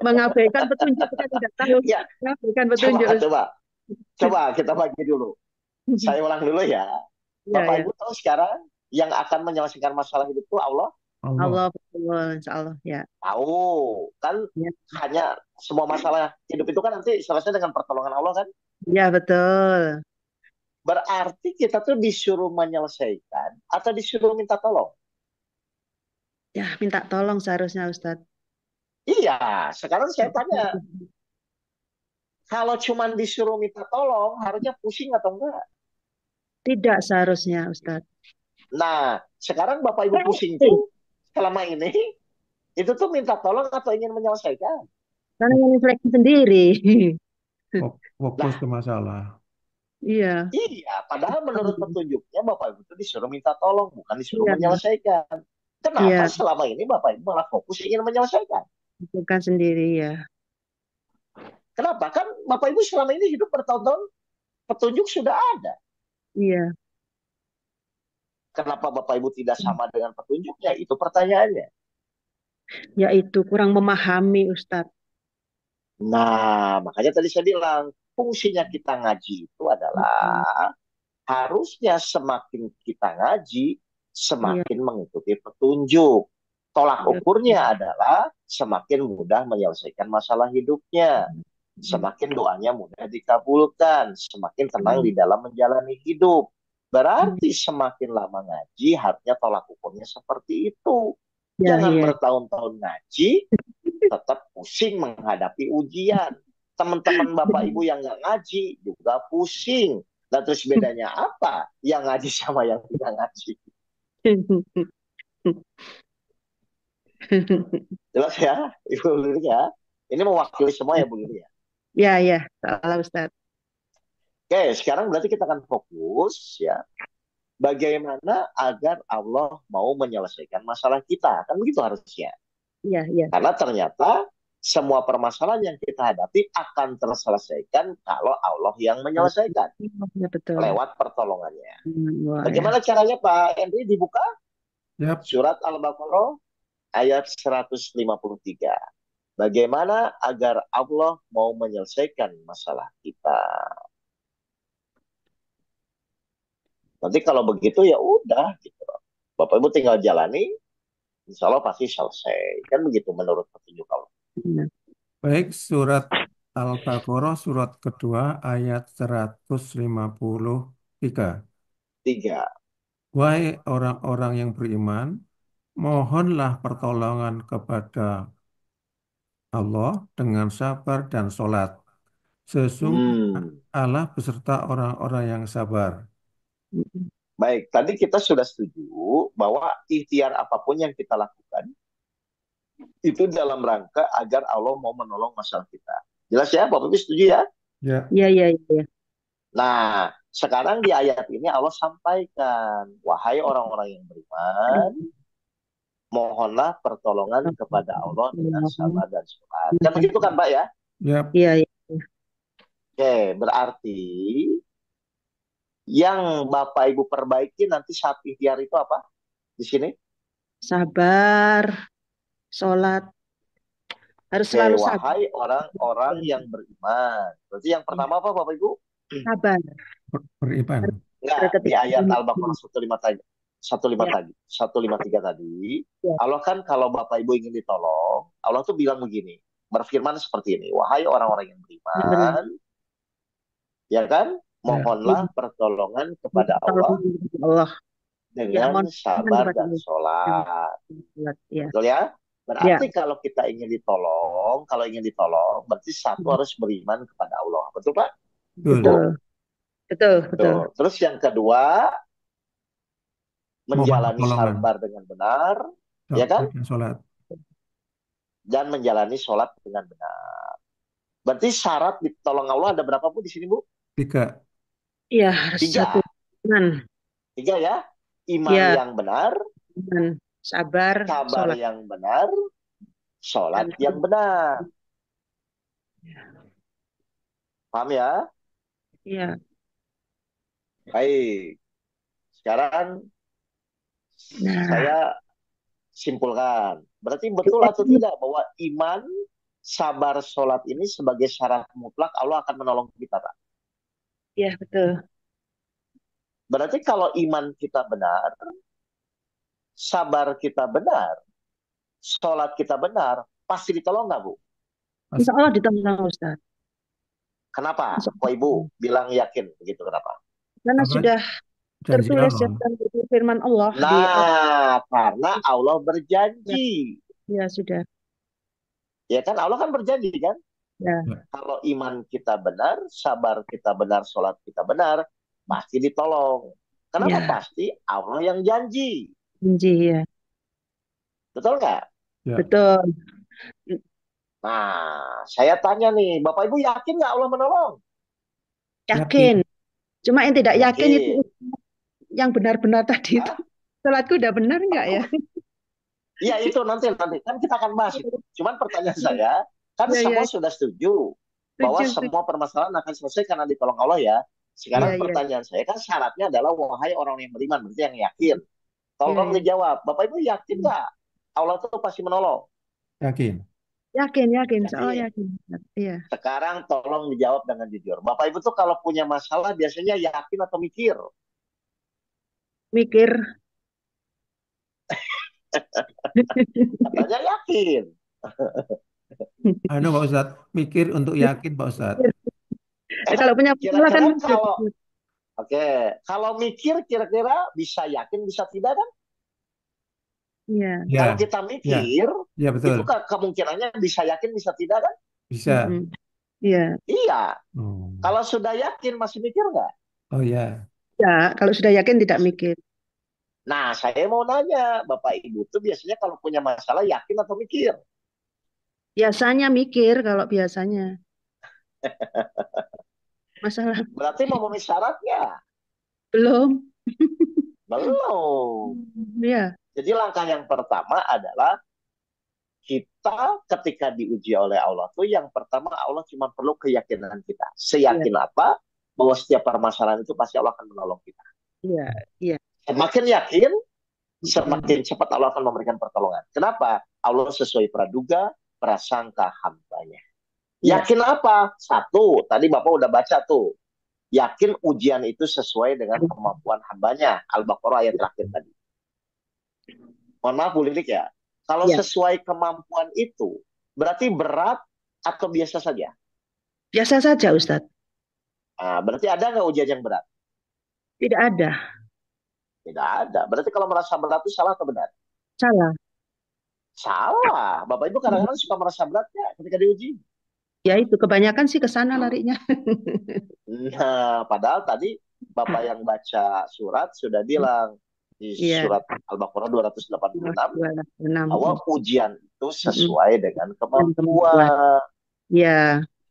Speaker 2: mengabaikan petunjuk kita tidak tahu
Speaker 5: Ya,
Speaker 2: mengabaikan
Speaker 5: coba,
Speaker 2: petunjuk.
Speaker 5: coba, coba kita bagi dulu. Saya ulang dulu ya.
Speaker 2: Ya
Speaker 5: Bapak
Speaker 2: ya.
Speaker 5: Ibu tahu sekarang yang akan menyelesaikan masalah hidup itu Allah?
Speaker 3: Allah.
Speaker 2: Allah betul, insya Allah ya.
Speaker 5: Tahu. Kan
Speaker 2: Ya,
Speaker 5: hanya semua masalah hidup itu kan nanti selesai dengan pertolongan Allah kan?
Speaker 2: ya betul.
Speaker 5: Berarti kita tuh disuruh menyelesaikan atau disuruh minta tolong?
Speaker 2: Ya minta tolong seharusnya Ustadz.
Speaker 5: Iya, sekarang saya tanya, kalau cuma disuruh minta tolong, harusnya pusing atau enggak?
Speaker 2: Tidak seharusnya Ustadz.
Speaker 5: Nah, sekarang Bapak Ibu pusing tuh selama ini, itu tuh minta tolong atau ingin menyelesaikan?
Speaker 2: Karena yang seleksi sendiri.
Speaker 3: Fokus
Speaker 5: Nah,
Speaker 3: ke masalah.
Speaker 2: Iya,
Speaker 5: iya, padahal menurut petunjuknya Bapak Ibu itu disuruh minta tolong, bukan disuruh
Speaker 2: iya,
Speaker 5: menyelesaikan. Kenapa
Speaker 2: iya,
Speaker 5: selama ini Bapak Ibu malah fokus ingin menyelesaikan?
Speaker 2: bukan sendiri ya.
Speaker 5: Kenapa? Kan Bapak Ibu selama ini hidup bertahun-tahun, petunjuk sudah ada.
Speaker 2: Iya,
Speaker 5: Kenapa Bapak Ibu tidak sama dengan petunjuknya? Itu pertanyaannya.
Speaker 2: Yaitu kurang memahami Ustadz.
Speaker 5: Nah, makanya tadi saya bilang, fungsinya kita ngaji itu adalah harusnya semakin kita ngaji,
Speaker 2: Iya,
Speaker 5: semakin mengikuti petunjuk. Tolak
Speaker 2: iya,
Speaker 5: ukurnya adalah semakin mudah menyelesaikan masalah hidupnya. Semakin doanya mudah dikabulkan, semakin tenang di dalam menjalani hidup. Berarti semakin lama ngaji, harusnya tolak ukurnya seperti itu.
Speaker 2: iya,
Speaker 5: Jangan
Speaker 2: iya.
Speaker 5: bertahun-tahun ngaji, tetap pusing menghadapi ujian. Teman-teman Bapak Ibu yang nggak ngaji juga pusing. Nah, terus bedanya apa? Yang ngaji sama yang tidak ngaji. Jelas ya, Ibu Lili ya. Ini mewakili semua ya, Bu Lili ya.
Speaker 2: Ya, ya, salah Ustadz.
Speaker 5: Oke, sekarang berarti kita akan fokus ya. Bagaimana agar Allah mau menyelesaikan masalah kita. Kan begitu harusnya.
Speaker 2: Iya, iya.
Speaker 5: Karena ternyata semua permasalahan yang kita hadapi akan terselesaikan kalau Allah yang menyelesaikan
Speaker 2: Ya, betul.
Speaker 5: lewat pertolongannya.
Speaker 2: Wah, ya.
Speaker 5: Bagaimana caranya Pak Henry? Dibuka
Speaker 3: Yap.
Speaker 5: surat Al-Baqarah ayat 153. Bagaimana agar Allah mau menyelesaikan masalah kita. Nanti kalau begitu ya udah gitu. Bapak Ibu tinggal jalani, insya Allah pasti selesai. Kan begitu menurut petunjuk Allah.
Speaker 2: Iya.
Speaker 3: Baik, surat Al-Baqarah, surat kedua, ayat 153.
Speaker 5: 3.
Speaker 3: Wahai orang-orang yang beriman, mohonlah pertolongan kepada Allah dengan sabar dan sholat. Sesungguhnya Allah beserta orang-orang yang sabar.
Speaker 5: Baik, tadi kita sudah setuju bahwa ikhtiar apapun yang kita lakukan itu dalam rangka agar Allah mau menolong masalah kita. Jelas ya, Bapak Ibu setuju ya?
Speaker 3: Ya,
Speaker 2: Iya, iya, iya.
Speaker 5: Nah, sekarang di ayat ini Allah sampaikan, wahai orang-orang yang beriman, mohonlah pertolongan kepada Allah dengan sabar dan sholat. Kan begitu kan Pak ya?
Speaker 3: ya,
Speaker 2: Iya, iya.
Speaker 5: Oke, berarti yang Bapak Ibu perbaiki nanti saat ikhtiar itu apa? Di sini?
Speaker 2: Sabar, sholat. Harus
Speaker 5: Oke,
Speaker 2: selalu sabar.
Speaker 5: wahai orang-orang yang beriman. Berarti yang pertama apa Bapak Ibu?
Speaker 2: Sabar.
Speaker 3: beriman.
Speaker 5: Enggak, di
Speaker 2: Ketika
Speaker 5: ayat Al-Baqarah 15 tadi. 15
Speaker 2: Ya.
Speaker 5: tadi, 153 tadi.
Speaker 2: Ya.
Speaker 5: Allah kan kalau Bapak Ibu ingin ditolong, Allah tuh bilang begini, berfirman seperti ini, wahai orang-orang yang beriman, ya kan? Mohonlah pertolongan kepada Allah
Speaker 2: Allah. Ya,
Speaker 5: dengan sabar
Speaker 2: kepada
Speaker 5: dan
Speaker 2: Allah.
Speaker 5: sholat.
Speaker 2: Ya.
Speaker 5: Betul ya? Berarti kalau kita ingin ditolong, berarti satu harus beriman kepada Allah. Betul Pak?
Speaker 2: Betul. Betul, betul.
Speaker 5: Terus yang kedua, menjalani
Speaker 3: pertolongan.
Speaker 5: sabar dengan benar, ya kan?
Speaker 3: Sholat.
Speaker 5: Dan menjalani sholat dengan benar. Berarti syarat ditolong Allah ada berapa Bu di sini Bu?
Speaker 3: 3.
Speaker 2: Iya, harus
Speaker 5: 3.
Speaker 2: satu iman.
Speaker 5: 3 ya. Iman
Speaker 2: Ya.
Speaker 5: yang benar,
Speaker 2: Iman, sabar sholat.
Speaker 5: yang benar, sholat yang benar. Paham ya?
Speaker 2: Iya.
Speaker 5: Baik. Sekarang saya simpulkan. Berarti betul atau tidak bahwa iman, sabar, sholat ini sebagai syarat mutlak Allah akan menolong kita, Pak?
Speaker 2: Iya, betul.
Speaker 5: Berarti kalau iman kita benar, sabar kita benar, sholat kita benar, pasti ditolong nggak, Bu?
Speaker 2: Insya Allah ditolong, Ustaz.
Speaker 5: Kenapa? Kok Ibu bilang yakin begitu? Kenapa?
Speaker 2: Karena sudah tertulis ya firman Allah.
Speaker 5: Nah, karena Allah berjanji.
Speaker 2: Ya, sudah.
Speaker 5: Ya kan, Allah kan berjanji kan?
Speaker 2: Ya.
Speaker 5: Kalau iman kita benar, sabar kita benar, sholat kita benar, pasti ditolong. Kenapa pasti? Allah yang janji.
Speaker 2: Janji, ya.
Speaker 5: Betul nggak?
Speaker 3: Ya.
Speaker 2: Betul.
Speaker 5: Nah, saya tanya nih, Bapak Ibu yakin nggak Allah menolong?
Speaker 2: Yakin. Cuma yang tidak yakin itu yang benar-benar tadi itu. Sholatku udah benar nggak ya?
Speaker 5: Iya itu nanti kan kita akan bahas itu. Cuman pertanyaan saya, kan semua sudah setuju bahwa semua permasalahan akan selesai karena ditolong Allah ya.
Speaker 2: Iya,
Speaker 5: Sekarang
Speaker 2: iya,
Speaker 5: pertanyaan saya kan syaratnya adalah wahai orang yang beriman, berarti yang yakin.
Speaker 2: iya,
Speaker 5: Tolong
Speaker 2: iya.
Speaker 5: dijawab, Bapak Ibu yakin nggak Allah itu pasti menolong?
Speaker 3: Yakin.
Speaker 2: Yakin, yakin, seolah
Speaker 5: Yakin.
Speaker 2: yakin. Iya,
Speaker 5: Sekarang tolong dijawab dengan jujur. Bapak Ibu tuh kalau punya masalah biasanya yakin atau mikir?
Speaker 2: mikir.
Speaker 5: Katanya yakin.
Speaker 3: Anu Pak Ustadz, mikir untuk yakin Pak Ustadz.
Speaker 2: Kalau punya masalah kan
Speaker 5: Kira-kira
Speaker 2: mikir.
Speaker 5: kalau mikir kira-kira bisa yakin bisa tidak kan?
Speaker 2: Iya.
Speaker 5: Kalau
Speaker 3: Ya,
Speaker 5: kita
Speaker 3: ya,
Speaker 5: mikir
Speaker 3: ya betul.
Speaker 5: itu kemungkinannya bisa yakin bisa tidak kan?
Speaker 3: Bisa.
Speaker 2: Mm-mm. Iya.
Speaker 5: Iya.
Speaker 3: Oh,
Speaker 5: Kalau sudah yakin masih mikir nggak?
Speaker 3: oh ya.
Speaker 2: Ya, kalau sudah yakin tidak mikir.
Speaker 5: Nah, saya mau nanya, Bapak Ibu tuh biasanya kalau punya masalah yakin atau mikir?
Speaker 2: Biasanya mikir kalau biasanya. Masalah
Speaker 5: Berarti memenuhi syaratnya?
Speaker 2: belum.
Speaker 5: Belum.
Speaker 2: Iya.
Speaker 5: Jadi langkah yang pertama adalah kita ketika diuji oleh Allah tuh yang pertama Allah cuma perlu keyakinan kita.
Speaker 2: Iya.
Speaker 5: Seyakin apa bahwa setiap permasalahan itu pasti Allah akan menolong kita.
Speaker 2: Iya. Iya.
Speaker 5: Semakin yakin,
Speaker 2: Mm-mm.
Speaker 5: semakin cepat Allah akan memberikan pertolongan. Kenapa? Allah sesuai praduga, prasangka hambanya.
Speaker 2: Iya.
Speaker 5: Yakin apa? Satu, tadi Bapak udah baca tuh. Yakin ujian itu sesuai dengan kemampuan hambanya. Al-Baqarah ayat terakhir tadi. Mohon maaf Bu Lilik ya. Kalau
Speaker 2: Iya.
Speaker 5: sesuai kemampuan itu, berarti berat atau biasa saja?
Speaker 2: Biasa saja, Ustadz.
Speaker 5: Nah, berarti ada nggak ujian yang berat?
Speaker 2: Tidak ada.
Speaker 5: Tidak ada. Berarti kalau merasa berat itu salah atau benar?
Speaker 2: Salah.
Speaker 5: Salah. Bapak Ibu kadang-kadang suka merasa berat ya ketika diuji.
Speaker 2: Ya itu kebanyakan sih ke sana larinya.
Speaker 5: Nah, padahal tadi Bapak yang baca surat sudah bilang di
Speaker 2: Iya.
Speaker 5: surat Al-Baqarah 286
Speaker 2: 286.
Speaker 5: bahwa ujian itu
Speaker 2: Mm-mm.
Speaker 5: sesuai dengan
Speaker 2: Dan kemampuan.
Speaker 5: kemampuan.
Speaker 2: Iya.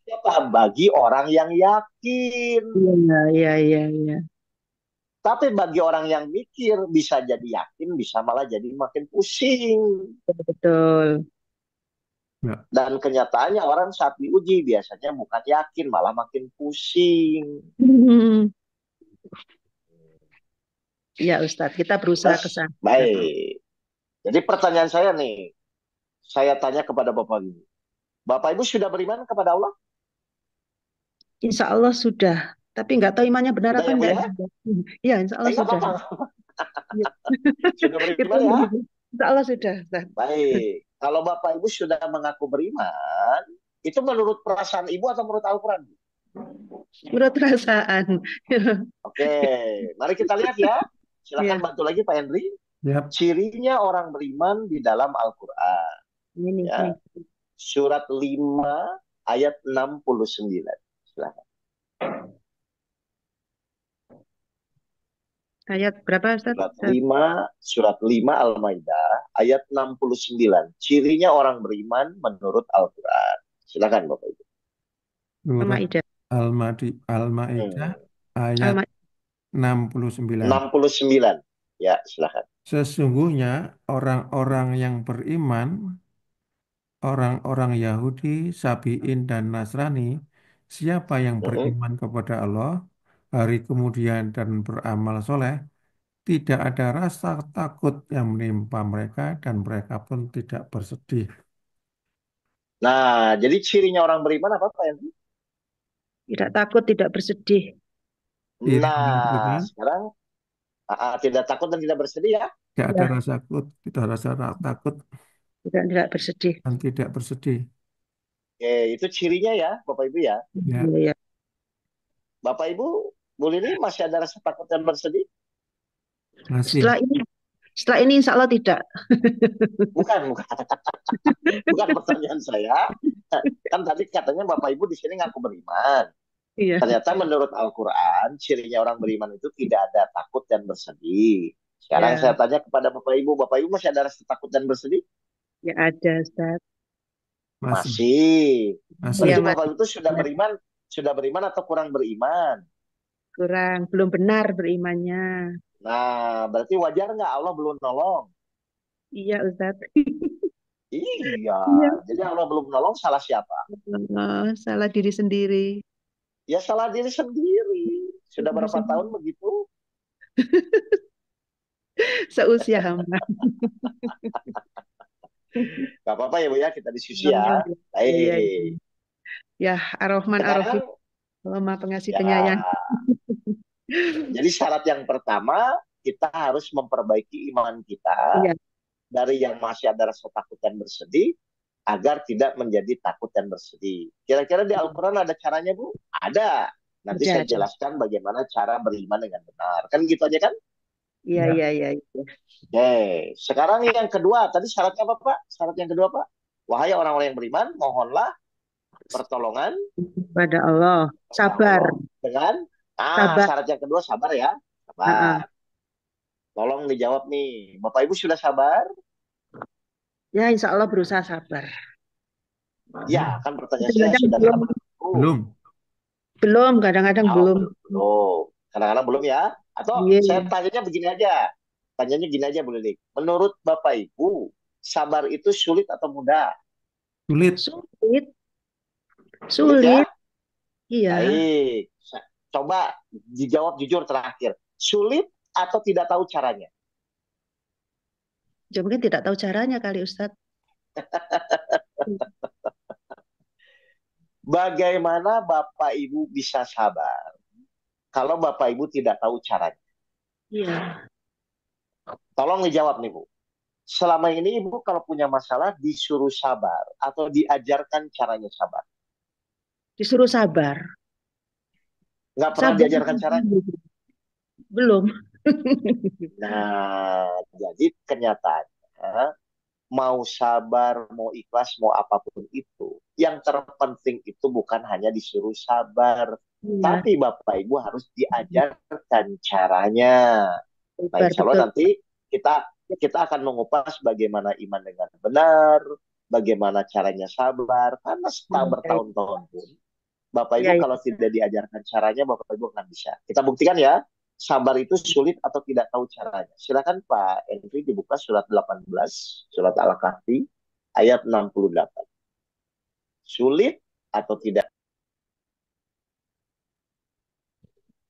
Speaker 5: Siapa? Bagi orang yang yakin.
Speaker 2: Iya, iya, iya, iya.
Speaker 5: Tapi bagi orang yang mikir bisa jadi yakin, bisa malah jadi makin pusing.
Speaker 2: Betul.
Speaker 3: Ya.
Speaker 5: Dan kenyataannya orang saat diuji biasanya bukan yakin, malah makin pusing.
Speaker 2: Ya Ustadz, kita berusaha ke sana.
Speaker 5: Baik. Jadi pertanyaan saya nih, saya tanya kepada Bapak Ibu. Bapak Ibu sudah beriman kepada Allah?
Speaker 2: Insya Allah sudah. Tapi nggak tahu imannya benar
Speaker 5: Sudah
Speaker 2: apa
Speaker 5: ya Bu
Speaker 2: enggak.
Speaker 5: ya?
Speaker 2: Ya, insya Allah
Speaker 5: Enggak
Speaker 2: sudah.
Speaker 5: apa-apa.
Speaker 2: Ya.
Speaker 5: Sudah
Speaker 2: Kita
Speaker 5: beriman ya?
Speaker 2: insya Allah sudah. Ustadz.
Speaker 5: Baik. Kalau Bapak Ibu sudah mengaku beriman, itu menurut perasaan Ibu atau menurut Al-Quran?
Speaker 2: Menurut perasaan.
Speaker 5: Oke, mari kita lihat ya. Silakan
Speaker 2: Ya,
Speaker 5: bantu lagi Pak Henry.
Speaker 3: Yap.
Speaker 5: Cirinya orang beriman di dalam Al-Quran.
Speaker 2: ini.
Speaker 5: Ya. Surat 5 ayat 69. Silakan.
Speaker 2: Ayat berapa Ustadz?
Speaker 5: Surat 5 Al-Maidah ayat 69. Cirinya orang beriman menurut Al-Quran. Silakan Bapak Ibu.
Speaker 2: Al-Maidah.
Speaker 3: Al-Maidah ayat 69.
Speaker 5: 69. Ya, silakan.
Speaker 3: Sesungguhnya orang-orang yang beriman, orang-orang Yahudi, Sabi'in, dan Nasrani, siapa yang beriman kepada Allah, hari kemudian dan beramal soleh, tidak ada rasa takut yang menimpa mereka dan mereka pun tidak bersedih.
Speaker 5: Nah, jadi cirinya orang beriman apa Pak Henry?
Speaker 2: Tidak takut, tidak bersedih.
Speaker 3: Ciri orang
Speaker 5: Nah,
Speaker 3: beriman,
Speaker 5: sekarang tidak takut dan tidak bersedih ya.
Speaker 3: tidak ada rasa takut, tidak rasa takut
Speaker 2: Tidak bersedih.
Speaker 3: dan tidak bersedih.
Speaker 5: Oke, itu cirinya ya Bapak Ibu ya.
Speaker 3: Ya,
Speaker 2: Ya.
Speaker 5: Bapak Ibu, Bu Lini masih ada rasa takut dan bersedih?
Speaker 3: masih.
Speaker 2: Setelah ini insya Allah tidak.
Speaker 5: Bukan. Bukan pertanyaan saya. Kan tadi katanya Bapak Ibu di sini ngaku beriman.
Speaker 2: Iya.
Speaker 5: Ternyata menurut Al-Quran, cirinya orang beriman itu tidak ada takut dan bersedih. Sekarang
Speaker 2: Ya.
Speaker 5: saya tanya kepada Bapak Ibu masih ada rasa takut dan bersedih?
Speaker 2: Ya ada Ustadz.
Speaker 5: Masih.
Speaker 3: Masih.
Speaker 5: Berarti
Speaker 2: Ya,
Speaker 5: Bapak Ibu itu sudah beriman atau kurang beriman?
Speaker 2: kurang, belum benar berimannya.
Speaker 5: Nah, berarti wajar nggak Allah belum nolong?
Speaker 2: Iya Ustadz.
Speaker 5: Iya.
Speaker 2: Iya.
Speaker 5: Jadi Allah belum nolong, salah siapa?
Speaker 2: Salah diri sendiri.
Speaker 5: Ya salah diri sendiri. Sudah berapa tahun begitu?
Speaker 2: Seusia hamba.
Speaker 5: Gak apa-apa ya Bu ya, kita diskusi ya.
Speaker 2: Alhamdulillah. Iya, iya.
Speaker 5: Baik.
Speaker 2: Ya, Ar-Rahman Ar-Rahim,
Speaker 5: Sekarang
Speaker 2: Allah Maha Pengasih
Speaker 5: ya,
Speaker 2: Penyayang.
Speaker 5: jadi syarat yang pertama kita harus memperbaiki iman kita
Speaker 2: Iya,
Speaker 5: dari yang masih ada rasa takut dan bersedih agar tidak menjadi takut dan bersedih. Kira-kira di Al-Quran ada caranya Bu? Ada. Nanti saya
Speaker 2: ada.
Speaker 5: jelaskan bagaimana cara beriman dengan benar. Kan gitu aja kan?
Speaker 2: Iya,
Speaker 3: Ya.
Speaker 2: iya, iya.
Speaker 5: Oke. Sekarang yang kedua. Tadi syaratnya apa Pak? Syarat yang kedua Pak? Wahai orang-orang yang beriman, mohonlah pertolongan
Speaker 2: Pada Allah.
Speaker 5: kepada
Speaker 2: Sabar.
Speaker 5: Allah dengan
Speaker 2: Sabar.
Speaker 5: syarat yang kedua sabar ya.
Speaker 2: Heeh.
Speaker 5: Sabar. Tolong dijawab nih. Bapak Ibu sudah sabar?
Speaker 2: Ya, insya Allah berusaha sabar.
Speaker 5: Ya, kan pertanyaan saya
Speaker 2: Kadang-kadang
Speaker 5: sudah
Speaker 2: belum,
Speaker 5: sabar.
Speaker 3: Belum.
Speaker 2: belum, kadang-kadang
Speaker 5: Oh,
Speaker 2: belum.
Speaker 5: belum. Kadang-kadang belum ya. Atau saya
Speaker 2: Iya.
Speaker 5: tanyanya begini aja. Tanyanya gini aja Bu Lilik. Menurut Bapak Ibu, sabar itu sulit atau mudah?
Speaker 3: Sulit.
Speaker 2: Sulit,
Speaker 5: Sulit ya?
Speaker 2: sulit. Iya.
Speaker 5: Baik. Coba dijawab jujur terakhir. Sulit atau tidak tahu caranya?
Speaker 2: Ya, mungkin tidak tahu caranya kali Ustadz.
Speaker 5: Bagaimana Bapak Ibu bisa sabar kalau Bapak Ibu tidak tahu caranya?
Speaker 2: Iya.
Speaker 5: Tolong dijawab nih Bu. Selama ini Ibu kalau punya masalah disuruh sabar atau diajarkan caranya sabar?
Speaker 2: Disuruh sabar.
Speaker 5: Nggak pernah
Speaker 2: Sabar
Speaker 5: diajarkan caranya?
Speaker 2: belum.
Speaker 5: Nah, jadi kenyataannya mau sabar, mau ikhlas, mau apapun itu, yang terpenting itu bukan hanya disuruh sabar,
Speaker 2: Iya,
Speaker 5: tapi Bapak Ibu harus diajarkan caranya. Nah,
Speaker 2: sabar
Speaker 5: insya Allah
Speaker 2: betul.
Speaker 5: nanti kita akan mengupas bagaimana iman dengan benar, bagaimana caranya sabar, karena setelah
Speaker 2: Iya,
Speaker 5: bertahun-tahun pun, Bapak
Speaker 2: iya,
Speaker 5: Ibu
Speaker 2: iya.
Speaker 5: kalau tidak diajarkan caranya, Bapak Ibu akan bisa. Kita buktikan ya, sabar itu sulit atau tidak tahu caranya. Silakan Pak Enri dibuka surat 18, surat Al-Kahfi, ayat 68. Sulit atau tidak?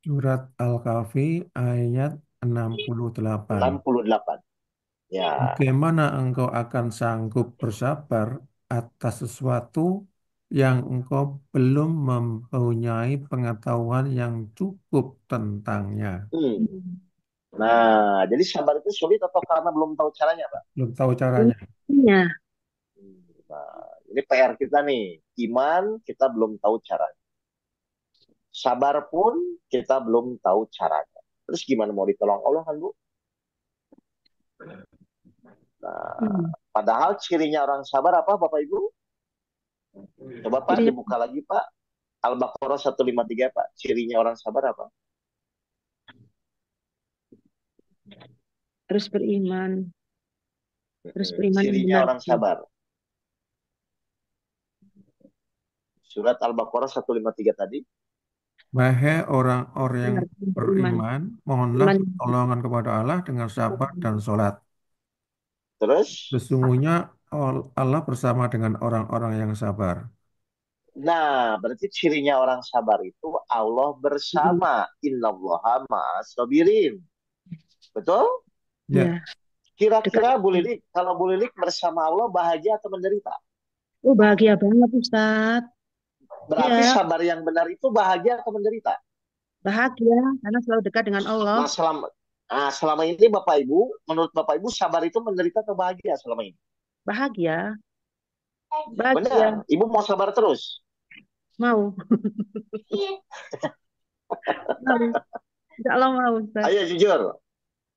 Speaker 3: Surat Al-Kahfi ayat 68.
Speaker 5: 68. Ya.
Speaker 3: Bagaimana engkau akan sanggup bersabar atas sesuatu yang engkau belum mempunyai pengetahuan yang cukup tentangnya?
Speaker 5: Hmm. Nah, jadi sabar itu sulit atau karena belum tahu caranya, Pak?
Speaker 3: Belum tahu caranya.
Speaker 2: Iya.
Speaker 5: Nah, ini PR kita nih. Iman kita belum tahu caranya. Sabar pun kita belum tahu caranya. Terus gimana mau ditolong Allah kan, Bu? Nah, padahal cirinya orang sabar apa, Bapak Ibu? Coba Pak
Speaker 2: Cirinya
Speaker 5: dibuka lagi, Pak. Al-Baqarah 153, Pak. Cirinya orang sabar apa?
Speaker 2: terus beriman. Terus beriman yang
Speaker 5: Cirinya
Speaker 2: benar.
Speaker 5: orang sabar. Surat Al-Baqarah 153 tadi.
Speaker 3: Wahai orang-orang yang
Speaker 2: Benar, beriman.
Speaker 3: beriman, mohonlah
Speaker 2: Iman.
Speaker 3: pertolongan kepada Allah dengan sabar dan sholat.
Speaker 5: Terus,
Speaker 3: Sesungguhnya Allah bersama dengan orang-orang yang sabar.
Speaker 5: nah berarti cirinya orang sabar itu Allah bersama. Innallaha ma'as sabirin. Betul?
Speaker 3: Ya,
Speaker 2: Ya.
Speaker 5: Kira-kira
Speaker 2: Dekat.
Speaker 5: Bu Lilik, kalau Bu Lilik bersama Allah bahagia atau menderita?
Speaker 2: Oh, bahagia banget Ustadz.
Speaker 5: Berarti
Speaker 2: Iya,
Speaker 5: sabar yang benar itu bahagia atau menderita?
Speaker 2: bahagia karena selalu dekat dengan Allah.
Speaker 5: Selama ini Bapak Ibu, menurut Bapak Ibu sabar itu menderita atau bahagia selama ini?
Speaker 2: Bahagia. Bahagia.
Speaker 5: Benar. Ibu mau sabar terus?
Speaker 2: Mau. Mau. Insya Allah mau Ustadz.
Speaker 5: Ayo jujur.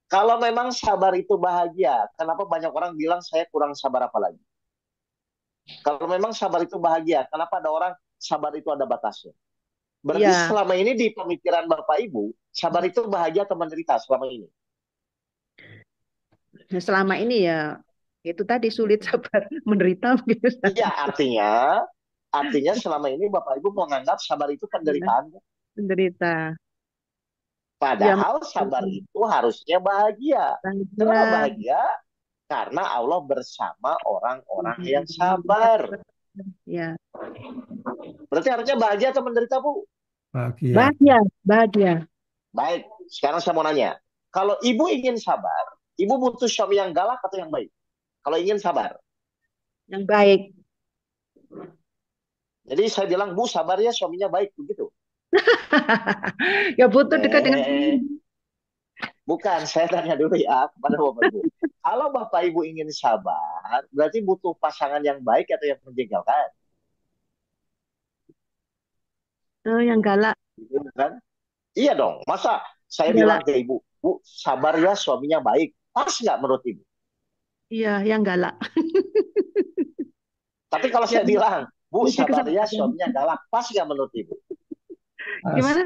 Speaker 5: Kalau memang sabar itu bahagia, kenapa banyak orang bilang saya kurang sabar apa lagi? Kalau memang sabar itu bahagia, kenapa ada orang sabar itu ada batasnya? Berarti
Speaker 2: Iya.
Speaker 5: selama ini di pemikiran Bapak Ibu, sabar itu bahagia atau menderita selama ini?
Speaker 2: Nah, selama ini ya itu tadi sulit sabar menderita gitu. Ustadz.
Speaker 5: Iya, artinya selama ini Bapak Ibu menganggap sabar itu penderitaan.
Speaker 2: Menderita. Ya,
Speaker 5: Padahal sabar itu harusnya bahagia. Kenapa
Speaker 2: bahagia.
Speaker 5: bahagia? Karena Allah bersama orang-orang yang sabar.
Speaker 2: Ya.
Speaker 5: Berarti harusnya bahagia atau menderita, Bu?
Speaker 3: bahagia.
Speaker 2: Bahagia, bahagia.
Speaker 5: Baik, sekarang saya mau nanya. Kalau ibu ingin sabar, ibu butuh suami yang galak atau yang baik? Kalau ingin sabar.
Speaker 2: Yang baik.
Speaker 5: Jadi saya bilang, Bu, sabar ya, suaminya baik, begitu.
Speaker 2: Ya butuh dekat dengan
Speaker 5: Eh, bukan, saya tanya dulu ya kepada Bapak Ibu. Kalau Bapak Ibu ingin sabar, berarti butuh pasangan yang baik atau yang menjengkelkan?
Speaker 2: yang galak.
Speaker 5: Gitu kan? Iya dong, masa saya bilang
Speaker 2: Galak.
Speaker 5: ke Ibu, Bu, sabar ya, suaminya baik. Pas nggak menurut Ibu?
Speaker 2: Iya, yang galak.
Speaker 5: Tapi kalau
Speaker 2: Ya,
Speaker 5: saya bilang, Bu,
Speaker 2: mesti
Speaker 5: sabar ya,
Speaker 2: kesempatan.
Speaker 5: suaminya galak. Pas nggak menurut Ibu?
Speaker 3: Pas,
Speaker 2: Gimana?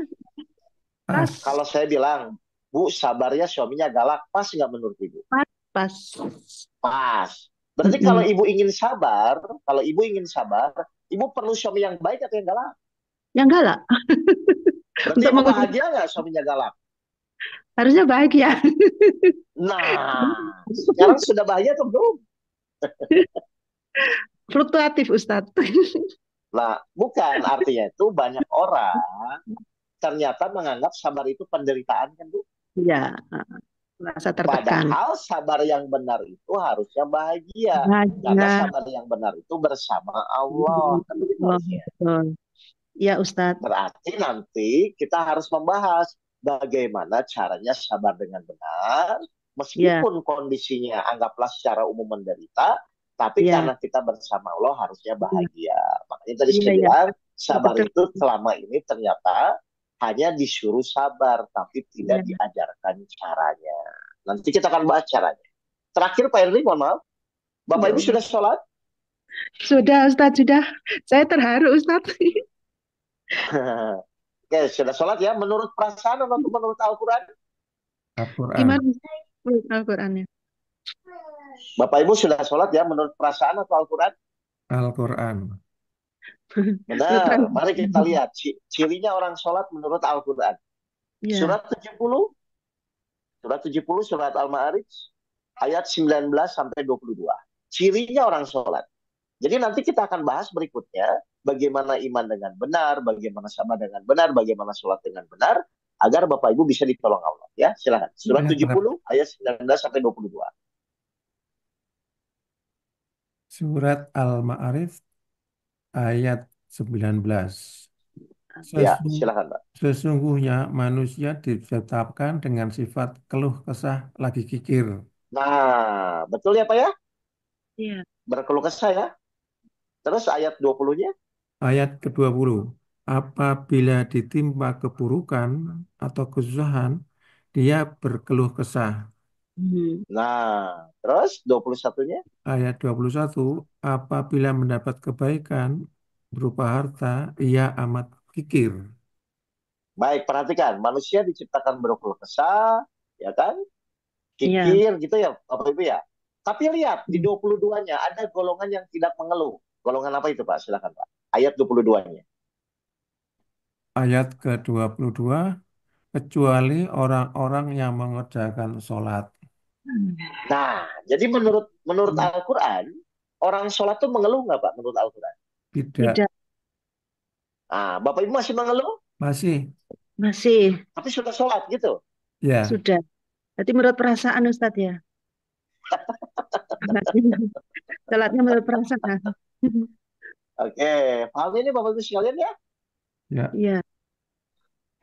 Speaker 3: pas.
Speaker 2: Pas,
Speaker 5: Kalau saya bilang, Bu, sabar ya, suaminya galak. Pas nggak menurut Ibu?
Speaker 2: pas, pas.
Speaker 5: Pas. Berarti kalau
Speaker 2: Mm-mm.
Speaker 5: Ibu ingin sabar, Ibu perlu suami yang baik atau yang galak?
Speaker 2: Yang galak.
Speaker 5: Berarti
Speaker 2: Untuk
Speaker 5: Ibu
Speaker 2: menguji
Speaker 5: bahagia nggak suaminya galak?
Speaker 2: harusnya bahagia.
Speaker 5: Nah, sekarang sudah bahagia atau belum?
Speaker 2: Fluktuatif, Ustadz.
Speaker 5: Nah, bukan. Artinya itu banyak orang ternyata menganggap sabar itu penderitaan kan, Bu?
Speaker 2: Iya, merasa tertekan.
Speaker 5: Padahal sabar yang benar itu harusnya bahagia. Karena
Speaker 2: Bahagia.
Speaker 5: sabar yang benar itu bersama Allah. Kan begitu
Speaker 2: Oh,
Speaker 5: harusnya.
Speaker 2: betul. Ya, Ustadz.
Speaker 5: Berarti nanti kita harus membahas bagaimana caranya sabar dengan benar,
Speaker 2: Ya,
Speaker 5: meskipun kondisinya anggaplah secara umum menderita, tapi
Speaker 2: ya,
Speaker 5: karena kita bersama Allah harusnya
Speaker 2: ya,
Speaker 5: bahagia. Makanya tadi
Speaker 2: iya,
Speaker 5: saya
Speaker 2: ya.
Speaker 5: bilang, sabar
Speaker 2: Betul.
Speaker 5: itu selama ini ternyata hanya disuruh sabar, tapi tidak
Speaker 2: Ya,
Speaker 5: diajarkan caranya. Nanti kita akan bahas caranya. Terakhir Pak Henry, mohon maaf,
Speaker 2: ya
Speaker 5: Bapak Ibu
Speaker 2: Allah.
Speaker 5: sudah sholat?
Speaker 2: Sudah, Ustadz, sudah. Saya terharu, Ustadz.
Speaker 5: Oke, sudah sholat ya, menurut perasaan atau menurut Al-Quran?
Speaker 3: Al-Quran.
Speaker 2: Gimana Al-Qurannya?
Speaker 5: Bapak Ibu sudah sholat ya menurut perasaan atau Al-Quran?
Speaker 3: Al-Quran.
Speaker 5: Benar, mari kita lihat cirinya orang sholat menurut Al-Quran.
Speaker 2: Ya,
Speaker 5: Surat 70, surat Al-Ma'arij, ayat 19 sampai 22. Cirinya orang sholat. Jadi nanti kita akan bahas berikutnya, bagaimana iman dengan benar, bagaimana sabar dengan benar, bagaimana sholat dengan benar, agar Bapak Ibu bisa ditolong Allah. Ya, silakan. Surat
Speaker 3: Ya,
Speaker 5: 70, ayat 19 sampai 22.
Speaker 3: Surat Al-Ma'arij ayat 19.
Speaker 5: Ya,
Speaker 3: Sesung-
Speaker 5: silakan, Pak.
Speaker 3: Sesungguhnya manusia ditetapkan dengan sifat keluh kesah lagi kikir.
Speaker 5: Nah, betul ya Pak ya?
Speaker 2: iya.
Speaker 5: Berkeluh kesah ya. Terus ayat 20-nya?
Speaker 3: Ayat ke-20. Apabila ditimpa keburukan atau kesusahan, dia berkeluh kesah.
Speaker 2: Hmm.
Speaker 5: Nah, terus 21-nya?
Speaker 3: Ayat 21. Apabila mendapat kebaikan berupa harta, ia amat kikir.
Speaker 5: Baik, perhatikan. Manusia diciptakan berkeluh kesah, ya kan?
Speaker 2: Iya.
Speaker 5: Kikir gitu ya, Bapak Ibu ya. Tapi lihat, di 22-nya ada golongan yang tidak mengeluh. Golongan apa itu Pak? Silakan Pak. Ayat 22-nya.
Speaker 3: Ayat ke-22. Kecuali orang-orang yang mengerjakan sholat.
Speaker 5: Nah, jadi menurut Al-Quran, orang sholat tuh mengeluh nggak Pak menurut Al-Quran?
Speaker 3: Tidak.
Speaker 2: Tidak.
Speaker 5: Nah, Bapak Ibu masih mengeluh,
Speaker 3: Masih.
Speaker 2: Masih.
Speaker 5: tapi sudah sholat gitu.
Speaker 3: Ya.
Speaker 2: Sudah. Berarti menurut perasaan Ustadz ya. Sholatnya menurut perasaan.
Speaker 5: Oke, paham ini Bapak Ibu sekalian ya?
Speaker 3: Ya.
Speaker 2: Iya.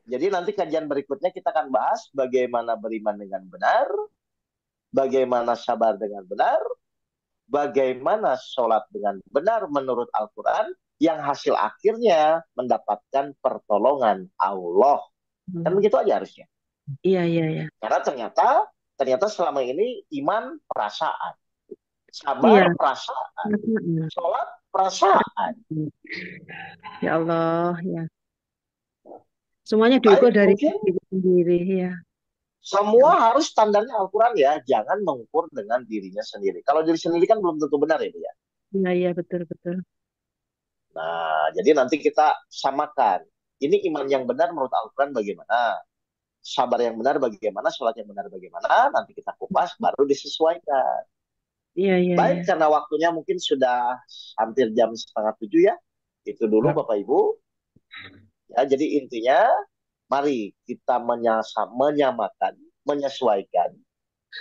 Speaker 5: Jadi nanti kajian berikutnya kita akan bahas bagaimana beriman dengan benar, bagaimana sabar dengan benar, bagaimana sholat dengan benar menurut Al-Quran, yang hasil akhirnya mendapatkan pertolongan Allah. Kan begitu aja harusnya.
Speaker 2: Iya, iya, iya.
Speaker 5: Karena ternyata selama ini iman perasaan,
Speaker 2: Iya.
Speaker 5: sabar perasaan, sholat perasaan.
Speaker 2: Ya Allah, ya. Semuanya diukur
Speaker 5: Baik,
Speaker 2: dari
Speaker 5: mungkin
Speaker 2: diri sendiri, ya.
Speaker 5: semua harus standarnya Al-Quran ya, jangan mengukur dengan dirinya sendiri. Kalau diri sendiri kan belum tentu benar ya, Bu, ya.
Speaker 2: Iya, iya, betul, betul.
Speaker 5: Nah, jadi nanti kita samakan. Ini iman yang benar menurut Al-Quran bagaimana? Sabar yang benar bagaimana? Sholat yang benar bagaimana? Nanti kita kupas, baru disesuaikan.
Speaker 2: Iya, iya,
Speaker 5: Baik,
Speaker 2: iya.
Speaker 5: karena waktunya mungkin sudah hampir jam setengah 7 ya. Itu dulu
Speaker 3: Ya.
Speaker 5: Bapak Ibu. Ya, jadi intinya Mari kita menyamakan, menyesuaikan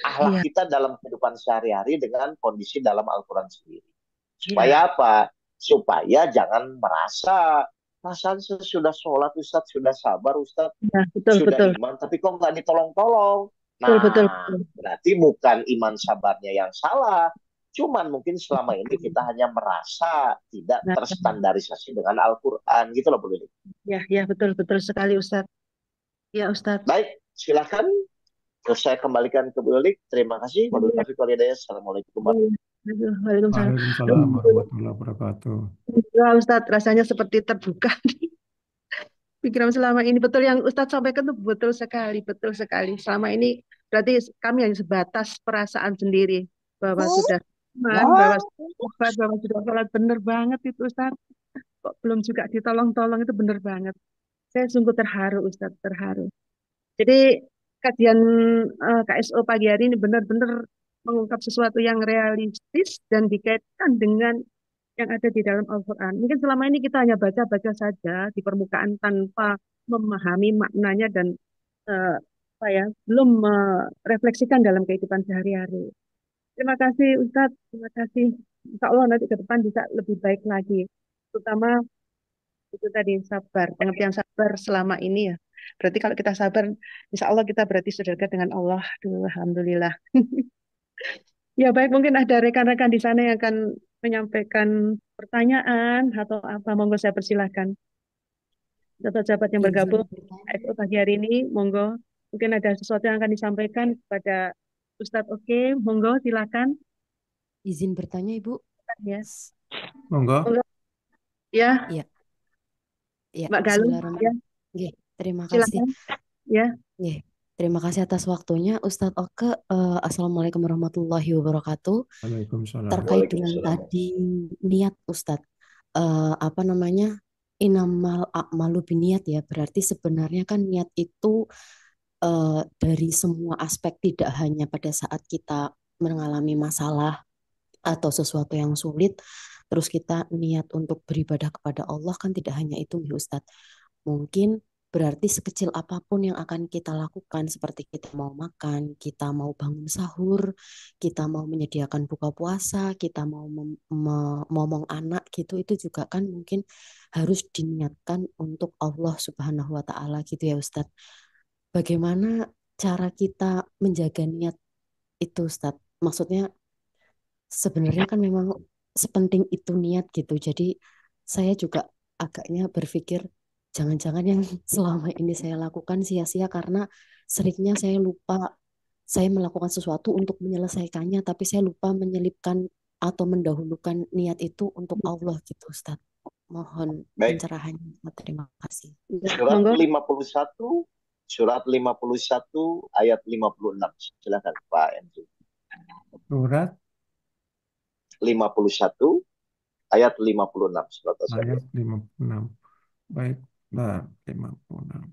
Speaker 5: akhlak
Speaker 2: Iya,
Speaker 5: kita dalam kehidupan sehari-hari dengan kondisi dalam Al-Quran sendiri.
Speaker 2: iya,
Speaker 5: Supaya apa? Supaya jangan merasa perasaan sudah sholat Ustadz, sudah sabar Ustadz,
Speaker 2: iya, betul,
Speaker 5: sudah
Speaker 2: betul,
Speaker 5: iman, tapi kok nggak ditolong-tolong.
Speaker 2: betul, betul,
Speaker 5: Nah,
Speaker 2: betul.
Speaker 5: berarti bukan iman sabarnya yang salah. Cuman mungkin selama ini kita hanya merasa tidak
Speaker 2: Nah,
Speaker 5: terstandarisasi dengan Al-Quran. Gitu loh, Bu Lili.
Speaker 2: ya, ya, betul, betul sekali, Ustadz. Ya, Ustadz.
Speaker 5: Baik, silakan. Terus saya kembalikan ke Bu Lili. Terima kasih. Wabillahi
Speaker 2: Iya,
Speaker 5: taufiq wal hidayah. Assalamualaikum
Speaker 2: iya. Aduh, Waalaikumsalam.
Speaker 3: Waalaikumsalam warahmatullahi wabarakatuh.
Speaker 2: Ya, Ustadz, rasanya seperti terbuka pikiran selama ini. Betul yang Ustadz sampaikan itu betul sekali, betul sekali. Selama ini berarti kami hanya sebatas perasaan sendiri bahwa sudah iman, bahwa sudah bahwa sudah sholat. Benar banget itu Ustadz. Kok belum juga ditolong-tolong, itu benar banget. Saya sungguh terharu Ustadz, terharu. Jadi kajian KSO pagi hari ini benar-benar mengungkap sesuatu yang realistis dan dikaitkan dengan yang ada di dalam Al-Quran. Mungkin selama ini kita hanya baca-baca saja di permukaan tanpa memahami maknanya dan eh, apa ya, belum merefleksikan dalam kehidupan sehari-hari. Terima kasih Ustadz, terima kasih. Insya Allah nanti ke depan bisa lebih baik lagi. Terutama itu tadi sabar, pengertian sabar selama ini ya. Berarti kalau kita sabar, insya Allah kita berarti sudah dekat dengan Allah. Aduh, Alhamdulillah. Ya baik, mungkin ada rekan-rekan di sana yang akan menyampaikan pertanyaan atau apa. Monggo saya persilahkan. Sahabat-sahabat yang
Speaker 6: Izin
Speaker 2: bergabung
Speaker 6: bertanya,
Speaker 2: ASO pagi hari ini, monggo. Mungkin ada sesuatu yang akan disampaikan kepada Ustadz. Oke, monggo silakan.
Speaker 6: izin bertanya Ibu.
Speaker 2: Ya,
Speaker 3: Monggo.
Speaker 2: monggo. Ya,
Speaker 6: Iya, iya.
Speaker 2: Mbak Galung. Ya,
Speaker 6: Bismillahirrahmanirrahim. Nggih, terima kasih.
Speaker 2: silakan. Ya,
Speaker 6: Nggih, terima kasih atas waktunya Ustadz Oke. Assalamualaikum warahmatullahi wabarakatuh.
Speaker 3: Waalaikumsalam.
Speaker 6: Terkait dengan
Speaker 5: Waalaikumsalam.
Speaker 6: tadi niat Ustadz, apa namanya? Inamal a'malu biniat ya. Berarti sebenarnya kan niat itu dari semua aspek, tidak hanya pada saat kita mengalami masalah atau sesuatu yang sulit, terus kita niat untuk beribadah kepada Allah, kan tidak hanya itu nih Ustadz. Mungkin berarti sekecil apapun yang akan kita lakukan, seperti kita mau makan, kita mau bangun sahur, kita mau menyediakan buka puasa, kita mau ngomong anak gitu, itu juga kan mungkin harus diniatkan untuk Allah Subhanahu wa Ta'ala gitu ya Ustadz. Bagaimana cara kita menjaga niat itu Ustadz? Maksudnya sebenarnya kan memang sepenting itu niat gitu. Jadi saya juga agaknya berpikir jangan-jangan yang selama ini saya lakukan sia-sia karena seringnya saya lupa, saya melakukan sesuatu untuk menyelesaikannya, tapi saya lupa menyelipkan atau mendahulukan niat itu untuk Allah gitu Ustadz. Mohon
Speaker 5: Baik,
Speaker 6: pencerahannya. Terima kasih.
Speaker 2: ya,
Speaker 5: surat
Speaker 2: monggo.
Speaker 5: 51, surat 51 ayat 56. Silakan Pak Enzo.
Speaker 3: Surat
Speaker 5: 51 ayat 56 surat
Speaker 3: ayat
Speaker 5: As-Saffat.
Speaker 3: 56. Baik, nah, 56.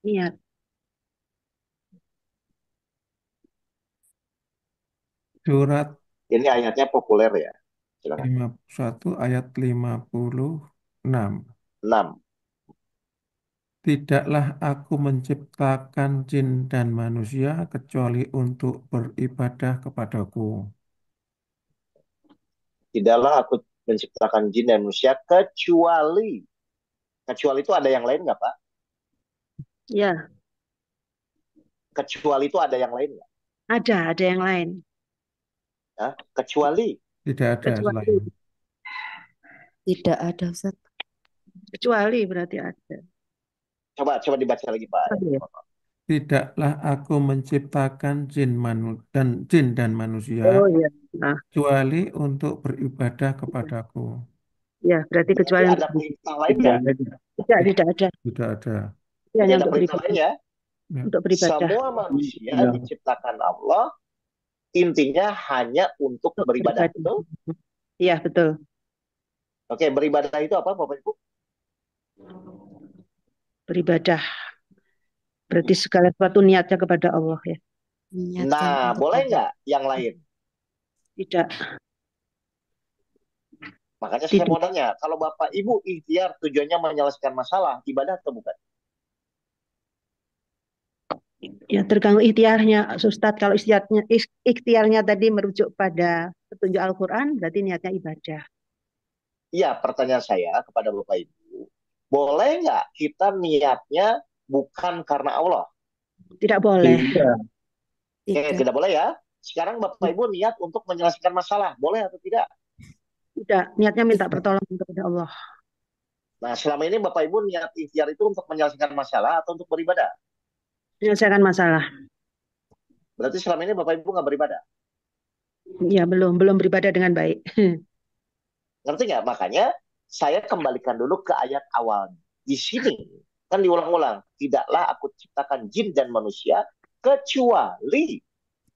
Speaker 2: Niat.
Speaker 3: Surat
Speaker 5: Ini ayatnya populer ya. Silakan.
Speaker 3: 51 ayat 56.
Speaker 5: 6.
Speaker 3: Tidaklah aku menciptakan jin dan manusia kecuali untuk beribadah kepadaku.
Speaker 5: Tidaklah aku menciptakan jin dan manusia kecuali. Kecuali itu ada yang lain nggak Pak?
Speaker 2: Ya,
Speaker 5: Kecuali itu ada yang lain nggak?
Speaker 2: ada yang lain.
Speaker 5: Hah? Kecuali.
Speaker 3: Tidak ada
Speaker 2: Kecuali,
Speaker 3: selain.
Speaker 6: Tidak ada Ustadz.
Speaker 2: kecuali berarti ada.
Speaker 5: Coba dibaca lagi Pak.
Speaker 2: Ya.
Speaker 3: Tidaklah aku menciptakan jin dan manusia
Speaker 2: Oh iya. Nah,
Speaker 3: kecuali untuk beribadah kepadaku.
Speaker 2: ya berarti
Speaker 5: Berarti
Speaker 2: kecuali
Speaker 5: ada perintah lain
Speaker 2: tidak,
Speaker 5: nggak?
Speaker 2: tidak ada.
Speaker 3: Tidak ada.
Speaker 2: Ini
Speaker 5: Jadi
Speaker 2: hanya
Speaker 5: ada
Speaker 2: untuk
Speaker 5: perintah
Speaker 2: beribadah,
Speaker 5: lain ya.
Speaker 3: Ya.
Speaker 2: untuk beribadah.
Speaker 5: Semua manusia
Speaker 2: Ya,
Speaker 5: diciptakan Allah, intinya hanya untuk
Speaker 2: untuk
Speaker 5: beribadah.
Speaker 2: beribadah.
Speaker 5: Betul?
Speaker 2: Iya, betul.
Speaker 5: Oke, beribadah itu apa Bapak Ibu?
Speaker 2: Beribadah. Berarti segala sesuatu niatnya kepada Allah ya.
Speaker 6: Niatkan
Speaker 5: Nah,
Speaker 6: untuk
Speaker 5: boleh
Speaker 6: Allah.
Speaker 5: nggak yang lain?
Speaker 2: Tidak.
Speaker 5: Makanya saya
Speaker 2: Tidak.
Speaker 5: mau nanya, kalau Bapak Ibu ikhtiar tujuannya menyelesaikan masalah, ibadah atau bukan?
Speaker 2: Ya, tergantung ikhtiarnya, Ustadz. Kalau ikhtiarnya tadi merujuk pada petunjuk Al-Quran, berarti niatnya ibadah.
Speaker 5: Iya, pertanyaan saya kepada Bapak Ibu, boleh nggak kita niatnya bukan karena Allah?
Speaker 2: Tidak boleh.
Speaker 4: Tidak.
Speaker 5: Oke,
Speaker 6: Tidak.
Speaker 5: tidak boleh ya. Sekarang Bapak Ibu niat untuk menyelesaikan masalah, boleh atau tidak?
Speaker 2: Tidak, niatnya minta
Speaker 6: Tidak.
Speaker 2: pertolongan kepada Allah.
Speaker 5: Nah, selama ini Bapak Ibu niat ikhtiar itu untuk menyelesaikan masalah atau untuk beribadah?
Speaker 2: Menyelesaikan masalah.
Speaker 5: Berarti selama ini Bapak Ibu nggak beribadah.
Speaker 2: Ya, belum beribadah dengan baik.
Speaker 5: Ngerti nggak? Makanya saya kembalikan dulu ke ayat awal. Di sini kan diulang-ulang. Tidaklah aku ciptakan jin dan manusia kecuali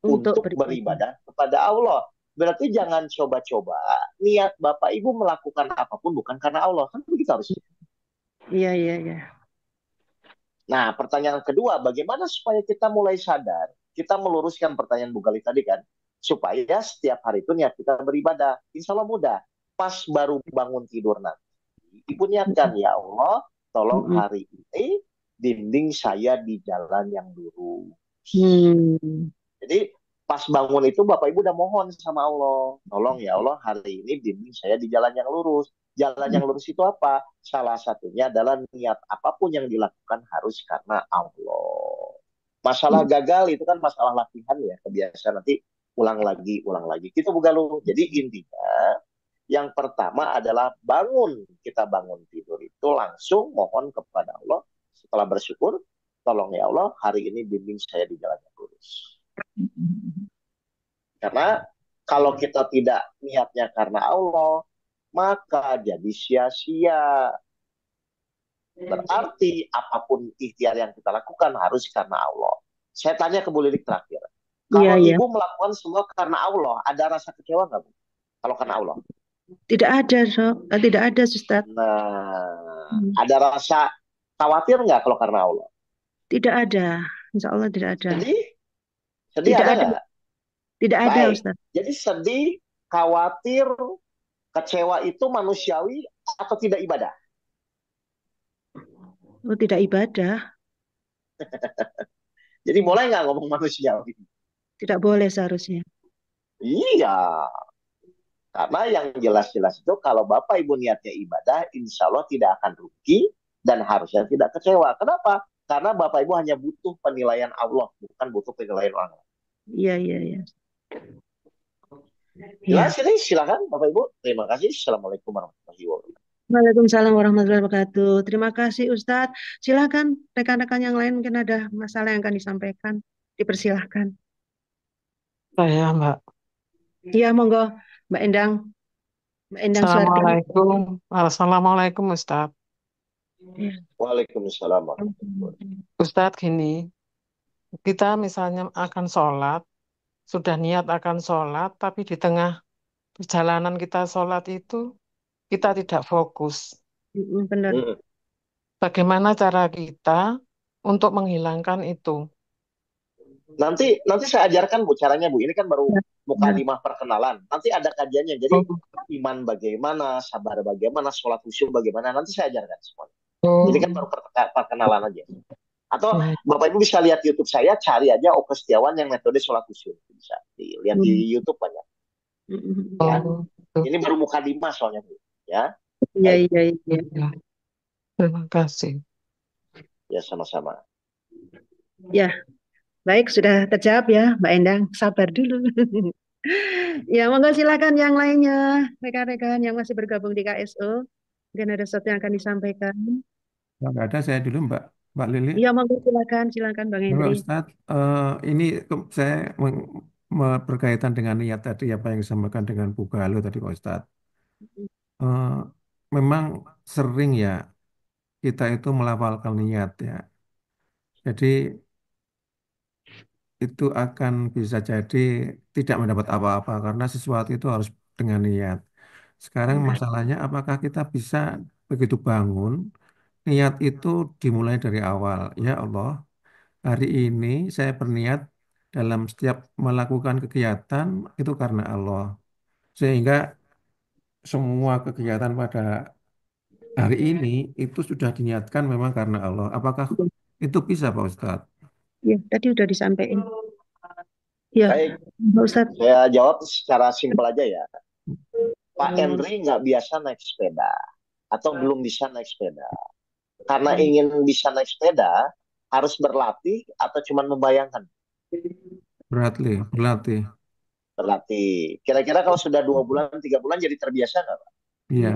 Speaker 2: Untuk
Speaker 5: untuk
Speaker 2: beribadah.
Speaker 5: beribadah kepada Allah. Berarti jangan coba-coba niat Bapak Ibu melakukan apapun bukan karena Allah. Kan begitu harusnya.
Speaker 2: Iya, iya, iya.
Speaker 5: Nah, pertanyaan kedua, bagaimana supaya kita mulai sadar? Kita meluruskan pertanyaan Bu Gali tadi kan, supaya setiap hari itu niat kita beribadah. Insya Allah mudah. Pas baru bangun tidur nanti, Ibu niatkan, ya Allah, tolong
Speaker 2: Mm-mm.
Speaker 5: hari ini bimbing saya di jalan yang lurus.
Speaker 2: Hmm.
Speaker 5: Jadi pas bangun itu Bapak Ibu udah mohon sama Allah, tolong ya Allah hari ini bimbing saya di jalan yang lurus. Jalan yang lurus itu apa? Salah satunya adalah niat apapun yang dilakukan harus karena Allah. Masalah gagal itu kan masalah latihan ya, kebiasaan nanti ulang lagi. Gitu Bu Galuh. Jadi intinya yang pertama adalah kita bangun tidur itu langsung mohon kepada Allah. Setelah bersyukur, tolong ya Allah hari ini bimbing saya di jalan yang lurus. Karena kalau kita tidak niatnya karena Allah, maka jadi sia-sia. Berarti apapun ikhtiar yang kita lakukan harus karena Allah. Saya tanya ke Bu Lilik terakhir.
Speaker 2: Iya,
Speaker 5: Kalau
Speaker 2: iya.
Speaker 5: Ibu melakukan semua karena Allah, ada rasa kecewa nggak Bu? Kalau karena Allah.
Speaker 2: Tidak ada, tidak ada, Ustadz.
Speaker 5: Nah,
Speaker 2: Hmm.
Speaker 5: ada rasa khawatir nggak kalau karena Allah?
Speaker 2: Tidak ada. Insya Allah tidak ada.
Speaker 5: Sedih? Sedih
Speaker 2: Tidak
Speaker 5: ada
Speaker 2: ada.
Speaker 5: nggak?
Speaker 2: Tidak ada,
Speaker 5: Baik.
Speaker 2: Ustadz.
Speaker 5: Jadi sedih, khawatir, kecewa itu manusiawi atau tidak ibadah?
Speaker 2: Oh, tidak ibadah.
Speaker 5: Jadi boleh nggak ngomong manusiawi?
Speaker 2: Tidak boleh seharusnya.
Speaker 5: Iya, karena yang jelas-jelas itu kalau Bapak Ibu niatnya ibadah, insya Allah tidak akan rugi dan harusnya tidak kecewa. Kenapa? Karena Bapak Ibu hanya butuh penilaian Allah, bukan butuh penilaian orang lain.
Speaker 2: Iya, iya, iya.
Speaker 5: Jelas
Speaker 2: Iya.
Speaker 5: ini silakan Bapak Ibu. Terima kasih. Assalamualaikum warahmatullahi wabarakatuh.
Speaker 2: Waalaikumsalam warahmatullahi wabarakatuh. Terima kasih, Ustadz. Silakan rekan-rekan yang lain mungkin ada masalah yang akan disampaikan. Dipersilahkan.
Speaker 7: Saya Mbak.
Speaker 2: Iya, monggo, Mbak Endang. Mbak Endang Suardini.
Speaker 7: Assalamualaikum Ustadz.
Speaker 2: Iya.
Speaker 5: Waalaikumsalam warahmatullahi wabarakatuh.
Speaker 7: Ustadz gini, kita misalnya akan sholat, sudah niat akan sholat, tapi di tengah perjalanan kita sholat itu, kita tidak fokus.
Speaker 2: Benar.
Speaker 7: Bagaimana cara kita untuk menghilangkan itu?
Speaker 5: Nanti saya ajarkan Bu caranya Bu. Ini kan baru
Speaker 2: Ya.
Speaker 5: mukadimah perkenalan. Nanti ada kajiannya. Jadi iman bagaimana, sabar bagaimana, sholat khusyuk bagaimana. Nanti saya ajarkan semua. Jadi kan baru perkenalan aja. Atau Bapak Ibu bisa lihat YouTube saya, cari aja Oke Setiawan yang metode sholat khusyuk. Bisa dilihat di YouTube banyak. Ya. Ini baru mukadimah soalnya Bu. Ya.
Speaker 2: Iya,
Speaker 5: Baik.
Speaker 2: iya, iya.
Speaker 7: Terima kasih.
Speaker 5: Ya sama-sama.
Speaker 2: Ya, baik sudah terjawab ya, Mbak Endang. Sabar dulu. Ya, monggo silakan yang lainnya, rekan-rekan yang masih bergabung di KSO. Mungkin ada sesuatu yang akan disampaikan.
Speaker 3: Kalau nggak ada, saya dulu Mbak Lili.
Speaker 2: Iya, monggo silakan Bang
Speaker 3: Kalau
Speaker 2: Hendri.
Speaker 3: Ustadz, ini saya berkaitan dengan niat tadi, apa yang disampaikan dengan Bu Galuh tadi Pak Ustadz. Eh, Memang sering ya kita itu melafalkan niat ya. Jadi itu akan bisa jadi tidak mendapat apa-apa karena sesuatu itu harus dengan niat. Sekarang masalahnya apakah kita bisa begitu bangun, niat itu dimulai dari awal. Ya Allah, hari ini saya berniat dalam setiap melakukan kegiatan itu karena Allah. Sehingga semua kegiatan pada hari ini itu sudah diniatkan memang karena Allah. Apakah itu bisa Pak Ustadz?
Speaker 2: Ya, tadi udah disampaikan. Ya,
Speaker 5: Baik,
Speaker 2: Pak Ustadz.
Speaker 5: saya jawab secara simpel aja ya. Pak Henry nggak biasa naik sepeda atau belum bisa naik sepeda. Karena ingin bisa naik sepeda, harus berlatih atau cuma membayangkan?
Speaker 3: Berlatih, berlatih.
Speaker 5: Berlatih. Kira-kira kalau sudah 2 bulan, 3 bulan jadi terbiasa nggak, Pak?
Speaker 3: Iya,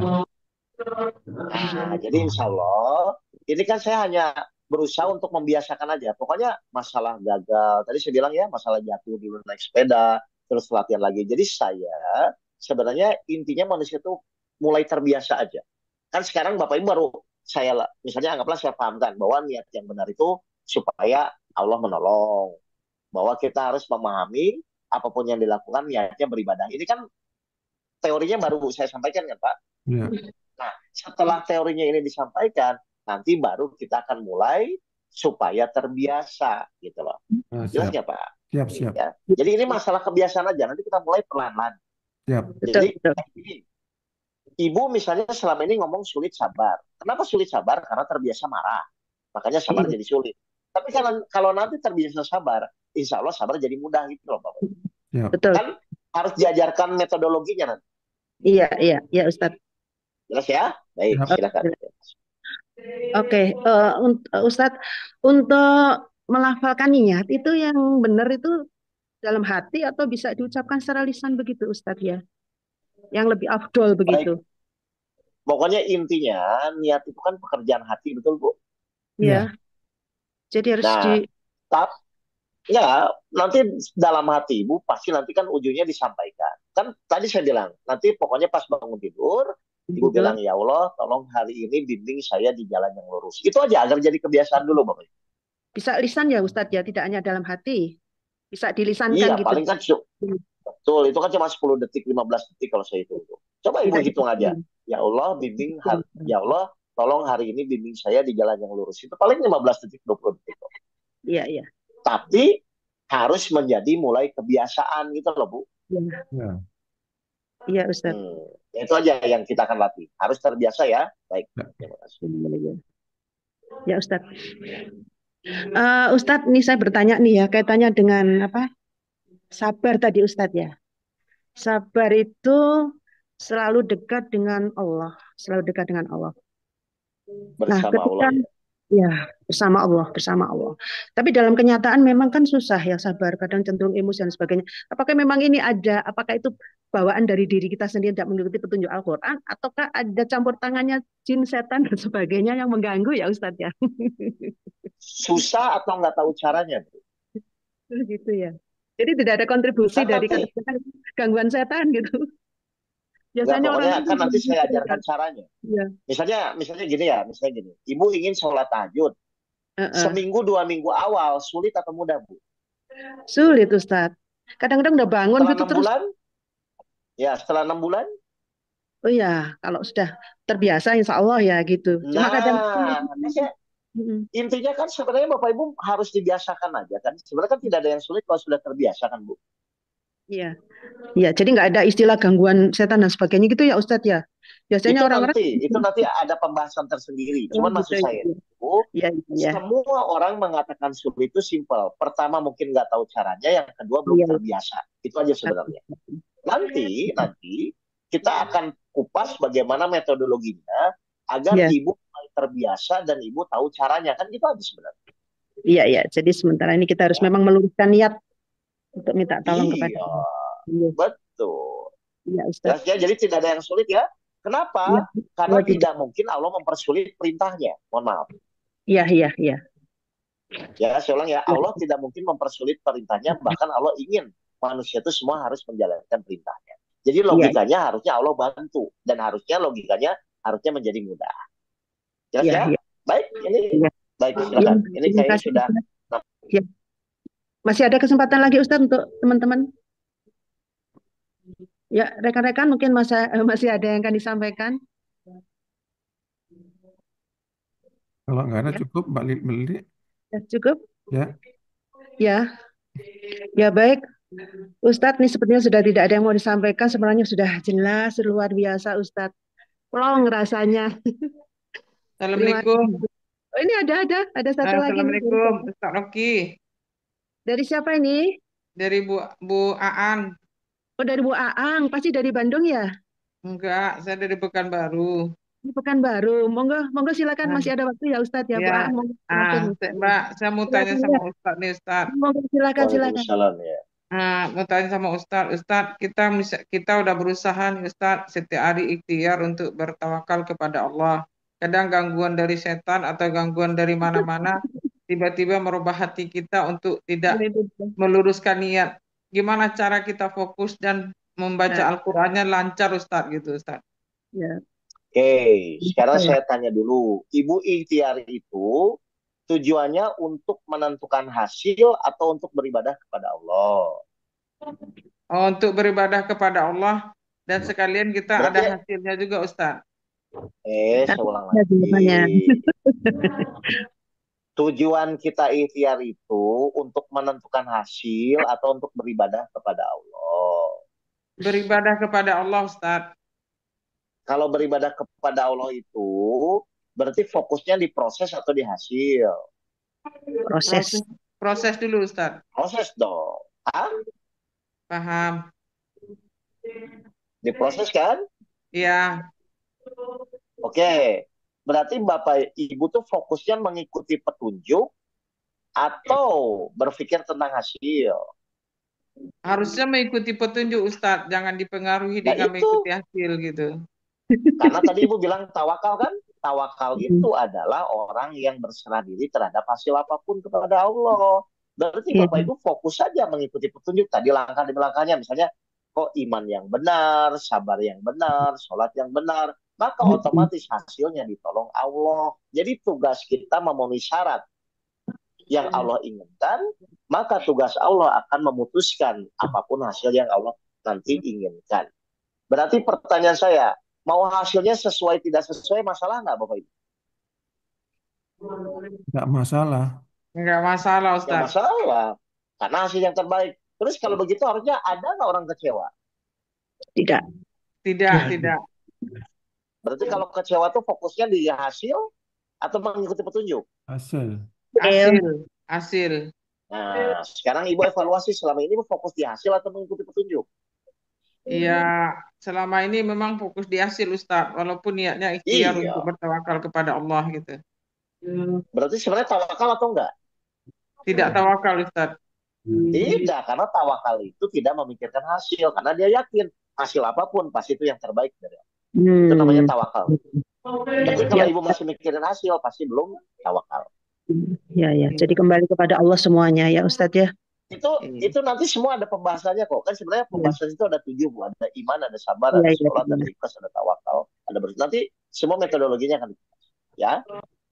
Speaker 5: Nah, jadi insya Allah, ini kan saya hanya berusaha untuk membiasakan aja. Pokoknya masalah gagal, tadi saya bilang ya, masalah jatuh dulu naik sepeda, terus latihan lagi. Jadi saya, sebenarnya intinya manusia itu mulai terbiasa aja. Kan sekarang Bapak Ibu baru saya, misalnya anggaplah saya pahamkan bahwa niat yang benar itu supaya Allah menolong. Bahwa kita harus memahami apapun yang dilakukan niatnya beribadah. Ini kan teorinya baru saya sampaikan kan Pak.
Speaker 3: iya.
Speaker 5: Nah, setelah teorinya ini disampaikan, nanti baru kita akan mulai supaya terbiasa gitu loh.
Speaker 3: Nah,
Speaker 5: Jelas
Speaker 3: siap,
Speaker 5: nggak Pak?
Speaker 3: siap, siap,
Speaker 5: Ya. Jadi ini masalah kebiasaan aja. Nanti kita mulai pelan-pelan.
Speaker 3: siap.
Speaker 2: Betul,
Speaker 5: Jadi
Speaker 2: betul.
Speaker 5: ibu misalnya selama ini ngomong sulit sabar. Kenapa sulit sabar? Karena terbiasa marah. Makanya sabar
Speaker 2: Iya,
Speaker 5: jadi sulit. Tapi kalau nanti terbiasa sabar, insya Allah sabar jadi mudah gitu loh Bapak.
Speaker 3: Siap.
Speaker 2: betul.
Speaker 5: Kan harus diajarkan metodologinya nanti.
Speaker 2: Iya, iya, ya Ustadz.
Speaker 5: Jelas ya? Baik,
Speaker 3: Siap.
Speaker 5: silakan.
Speaker 2: Oke, Ustadz, untuk melafalkan niat itu yang benar itu dalam hati atau bisa diucapkan secara lisan begitu Ustadz ya? Yang lebih afdol
Speaker 5: Baik,
Speaker 2: begitu.
Speaker 5: pokoknya intinya niat itu kan pekerjaan hati, betul Bu?
Speaker 3: Iya,
Speaker 2: Ya, jadi harus
Speaker 5: Nah, tap, ya nanti dalam hati Ibu pasti nanti kan ujungnya disampaikan. Kan tadi saya bilang, nanti pokoknya pas bangun tidur, Ibu
Speaker 2: tidur.
Speaker 5: bilang, ya Allah, tolong hari ini bimbing saya di jalan yang lurus. Itu aja agar jadi kebiasaan dulu Bapak.
Speaker 2: Bisa lisan ya Ustadz ya, tidak hanya dalam hati. Bisa dilisankan
Speaker 5: Iya,
Speaker 2: gitu.
Speaker 5: paling kan betul, itu kan cuma 10 detik, 15 detik kalau saya hitung. Coba Ibu
Speaker 2: Tidak
Speaker 5: hitung aja.
Speaker 2: dipikirin.
Speaker 5: Ya Allah, ya Allah, tolong hari ini bimbing saya di jalan yang lurus. Itu paling 15 detik, 20 detik.
Speaker 2: Iya, iya.
Speaker 5: Tapi harus menjadi mulai kebiasaan gitu loh Bu.
Speaker 2: Iya,
Speaker 3: iya.
Speaker 2: iya Ustadz.
Speaker 5: Itu aja yang kita akan latih. Harus terbiasa ya. Baik,
Speaker 3: Ya.
Speaker 5: terima kasih.
Speaker 2: Iya. Ya Ustadz. Ustadz, nih saya bertanya nih ya, kaitannya dengan apa? Sabar tadi Ustadz ya. Sabar itu selalu dekat dengan Allah, selalu dekat dengan Allah. Nah,
Speaker 5: Bersama
Speaker 2: ketika
Speaker 5: Allah ya.
Speaker 2: ya bersama Allah. Tapi dalam kenyataan memang kan susah ya sabar, kadang cenderung emosi dan sebagainya. Apakah memang ini ada? Apakah itu bawaan dari diri kita sendiri tidak mengikuti petunjuk Al-Quran, ataukah ada campur tangannya jin, setan dan sebagainya yang mengganggu ya Ustadz ya?
Speaker 5: Susah atau nggak tahu caranya Bu.
Speaker 2: Gitu ya. Jadi tidak ada kontribusi
Speaker 5: Kan
Speaker 2: dari
Speaker 5: nanti,
Speaker 2: katakan gangguan setan gitu.
Speaker 5: nggak,
Speaker 2: Biasanya orang
Speaker 5: pokoknya
Speaker 2: kan
Speaker 5: kan nanti saya
Speaker 2: gitu
Speaker 5: ajarkan
Speaker 2: kan.
Speaker 5: caranya.
Speaker 2: Ya.
Speaker 5: Misalnya gini ya, misalnya gini. Ibu ingin sholat tahajud.
Speaker 2: Heeh.
Speaker 5: Seminggu, 2 minggu awal, sulit atau mudah Bu?
Speaker 2: Sulit Ustadz. Kadang-kadang udah bangun
Speaker 5: Setelah
Speaker 2: gitu
Speaker 5: 6
Speaker 2: terus.
Speaker 5: bulan? Ya, setelah 6 bulan?
Speaker 2: Oh ya, kalau sudah terbiasa insya Allah ya gitu. Cuma kadang
Speaker 5: Nah, intinya kan sebenarnya Bapak Ibu harus dibiasakan aja kan. Sebenarnya kan tidak ada yang sulit kalau sudah terbiasa kan Bu.
Speaker 2: iya, iya. Jadi nggak ada istilah gangguan setan dan sebagainya gitu ya Ustadz ya. Biasanya orang-orang
Speaker 5: Itu nanti ada pembahasan tersendiri. Cuman
Speaker 2: gitu
Speaker 5: maksud
Speaker 2: ya.
Speaker 5: saya itu,
Speaker 2: Iya, iya.
Speaker 5: semua orang mengatakan sulit itu simpel. Pertama mungkin nggak tahu caranya, yang kedua belum
Speaker 2: Iya.
Speaker 5: terbiasa. Itu aja sebenarnya. Nanti kita akan kupas bagaimana metodologinya agar
Speaker 2: Iya.
Speaker 5: Ibu mulai terbiasa dan Ibu tahu caranya. Kan itu aja sebenarnya.
Speaker 2: Iya, iya. Jadi sementara ini kita harus
Speaker 5: Ya.
Speaker 2: memang meluruskan niat untuk minta tolong kepada
Speaker 5: Iya,
Speaker 2: Allah. Iya,
Speaker 5: betul.
Speaker 2: iya Ustadz.
Speaker 5: Ya, jadi tidak ada yang sulit ya. Kenapa?
Speaker 2: Iya,
Speaker 5: Karena
Speaker 2: iya, tidak.
Speaker 5: tidak mungkin Allah mempersulit perintahnya. Mohon maaf.
Speaker 2: Iya, iya, iya.
Speaker 5: Ya, saya ulang ya. Allah tidak mungkin mempersulit perintahnya. Bahkan Allah ingin manusia itu semua harus menjalankan perintahnya. Jadi logikanya harusnya Allah bantu. Dan logikanya harusnya menjadi mudah. Jelas
Speaker 2: Iya,
Speaker 5: ya?
Speaker 2: iya.
Speaker 5: Baik, ini
Speaker 2: Iya.
Speaker 5: baik silakan.
Speaker 2: Iya,
Speaker 5: Ini
Speaker 2: terima
Speaker 5: kayaknya
Speaker 2: kasih,
Speaker 5: sudah.
Speaker 2: Ustadz. Ya. Masih ada kesempatan lagi Ustadz untuk teman-teman. Ya, rekan-rekan mungkin masih ada yang akan disampaikan.
Speaker 3: Kalau nggak ada
Speaker 2: Ya.
Speaker 3: cukup Mbak Lili.
Speaker 2: Ya, cukup?
Speaker 3: Ya.
Speaker 2: Ya. Ya baik. Ustadz, nih sepertinya sudah tidak ada yang mau disampaikan. Sebenarnya sudah jelas, luar biasa Ustadz. Plong rasanya. Terima
Speaker 7: Assalamualaikum.
Speaker 2: kasih. Oh, ini ada satu lagi nih dari
Speaker 7: Assalamualaikum,
Speaker 2: siapa?
Speaker 7: Ustaz Roki.
Speaker 2: Dari siapa ini?
Speaker 7: Dari Bu Aan.
Speaker 2: Oh, dari Bu Aang, pasti dari Bandung ya?
Speaker 7: Enggak, saya dari Pekanbaru.
Speaker 2: Di Pekanbaru. Monggo, monggo silakan
Speaker 7: Nah,
Speaker 2: masih ada waktu ya Ustadz ya. Bu
Speaker 7: ya,
Speaker 2: Aang, monggo silakan.
Speaker 7: Mbak, saya mau tanya
Speaker 2: Silakan
Speaker 7: sama
Speaker 2: ya.
Speaker 7: Ustaz nih, Ustaz.
Speaker 2: Monggo silakan, silakan.
Speaker 5: Waalaikumsalam ya.
Speaker 7: Mau tanya sama Ustaz. Ustaz, kita udah berusaha nih, Ustaz, setiap hari ikhtiar untuk bertawakal kepada Allah. Kadang gangguan dari setan atau gangguan dari mana-mana tiba-tiba merubah hati kita untuk tidak meluruskan niat. Gimana cara kita fokus dan membaca
Speaker 2: Nah,
Speaker 7: Al-Qur'annya lancar, Ustaz, gitu, Ustaz.
Speaker 2: ya.
Speaker 5: Oke, sekarang
Speaker 2: Ya.
Speaker 5: saya tanya dulu. Ibu ikhtiar itu tujuannya untuk menentukan hasil atau untuk beribadah kepada Allah?
Speaker 7: Untuk beribadah kepada Allah dan sekalian kita ada
Speaker 5: Berarti,
Speaker 7: hasilnya juga, Ustaz.
Speaker 5: saya ulang
Speaker 2: Ya, jawabannya.
Speaker 5: lagi. Tujuan kita ikhtiar itu untuk menentukan hasil atau untuk beribadah kepada Allah.
Speaker 7: Beribadah kepada Allah, Ustaz.
Speaker 5: Kalau beribadah kepada Allah itu berarti fokusnya di proses atau di hasil?
Speaker 2: Proses.
Speaker 7: Proses dulu, Ustaz.
Speaker 5: Proses dong. Ah,
Speaker 7: Paham?
Speaker 5: diproses kan?
Speaker 7: Iya.
Speaker 5: Oke. Berarti Bapak Ibu tuh fokusnya mengikuti petunjuk atau berpikir tentang hasil.
Speaker 7: Harusnya mengikuti petunjuk, Ustaz. Jangan dipengaruhi
Speaker 5: Nah
Speaker 7: dengan
Speaker 5: itu,
Speaker 7: mengikuti hasil gitu.
Speaker 5: karena tadi Ibu bilang tawakal kan? Tawakal itu adalah orang yang berserah diri terhadap hasil apapun kepada Allah. Berarti
Speaker 2: Iya.
Speaker 5: Bapak Ibu fokus saja mengikuti petunjuk. Tadi langkah demi langkahnya, misalnya kok iman yang benar, sabar yang benar, sholat yang benar, maka otomatis hasilnya ditolong Allah. Jadi tugas kita memenuhi syarat yang Allah inginkan, maka tugas Allah akan memutuskan apapun hasil yang Allah nanti inginkan. Berarti pertanyaan saya, mau hasilnya sesuai tidak sesuai, masalah nggak Bapak Ibu?
Speaker 3: Nggak masalah.
Speaker 7: Enggak masalah,
Speaker 5: Nggak
Speaker 7: Ustaz.
Speaker 5: masalah, karena hasil yang terbaik. Terus kalau begitu harusnya ada nggak orang kecewa?
Speaker 2: Tidak.
Speaker 7: Tidak.
Speaker 5: Berarti kalau kecewa tuh fokusnya di hasil atau mengikuti petunjuk?
Speaker 3: Hasil.
Speaker 7: Hasil.
Speaker 5: Nah, sekarang Ibu evaluasi selama ini fokus di hasil atau mengikuti petunjuk?
Speaker 7: Iya, selama ini memang fokus di hasil, Ustaz. Walaupun niatnya ikhtiar
Speaker 5: Iya.
Speaker 7: untuk bertawakal kepada Allah gitu.
Speaker 5: Berarti sebenarnya tawakal atau enggak?
Speaker 7: Tidak tawakal, Ustaz.
Speaker 5: Tidak, karena tawakal itu tidak memikirkan hasil, karena dia yakin hasil apapun pasti itu yang terbaik dari Allah. Itu namanya tawakal. Tapi kalau Ibu masih mikirin hasil, pasti belum tawakal.
Speaker 2: Ya. Jadi kembali kepada Allah semuanya ya Ustadz ya.
Speaker 5: Itu nanti semua ada pembahasannya kok. Kan sebenarnya pembahasan itu ada 7, Bu. Ada iman, ada sabar,
Speaker 2: Iya,
Speaker 5: ada
Speaker 2: iya,
Speaker 5: sholat,
Speaker 2: iya.
Speaker 5: ada ikhlas, ada tawakal, ada nanti semua metodologinya akan dibahas. Ya,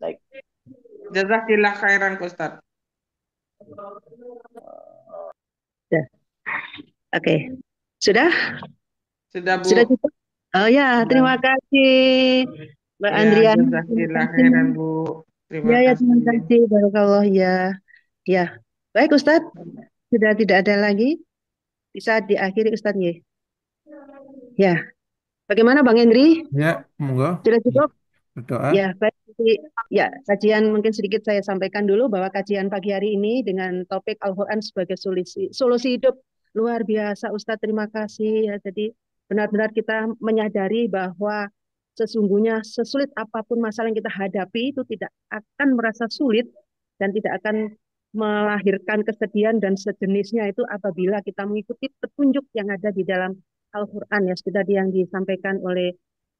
Speaker 5: baik.
Speaker 7: Jazakillah khairan, Ustaz.
Speaker 2: Oke. Sudah?
Speaker 7: Sudah, Bu.
Speaker 2: Sudah cukup? Oh ya, terima kasih Mbak
Speaker 7: Ya,
Speaker 2: Andriani.
Speaker 7: jazakillah khairan, Bu. Terima
Speaker 2: Ya, terima
Speaker 7: kasih.
Speaker 2: kasih. Barakallah ya. Ya. Baik Ustadz, sudah tidak ada lagi. Bisa diakhiri Ustadz ya. Ya. Bagaimana Bang Hendri?
Speaker 3: Ya, monggo.
Speaker 2: Sudah cukup?
Speaker 3: Berdoa.
Speaker 2: Ya, baik. Ya, kajian mungkin sedikit saya sampaikan dulu bahwa kajian pagi hari ini dengan topik Al-Quran sebagai solusi hidup luar biasa Ustadz, terima kasih ya. Jadi benar-benar kita menyadari bahwa sesungguhnya sesulit apapun masalah yang kita hadapi itu tidak akan merasa sulit dan tidak akan melahirkan kesedihan dan sejenisnya itu apabila kita mengikuti petunjuk yang ada di dalam Al-Quran ya, seperti tadi yang disampaikan oleh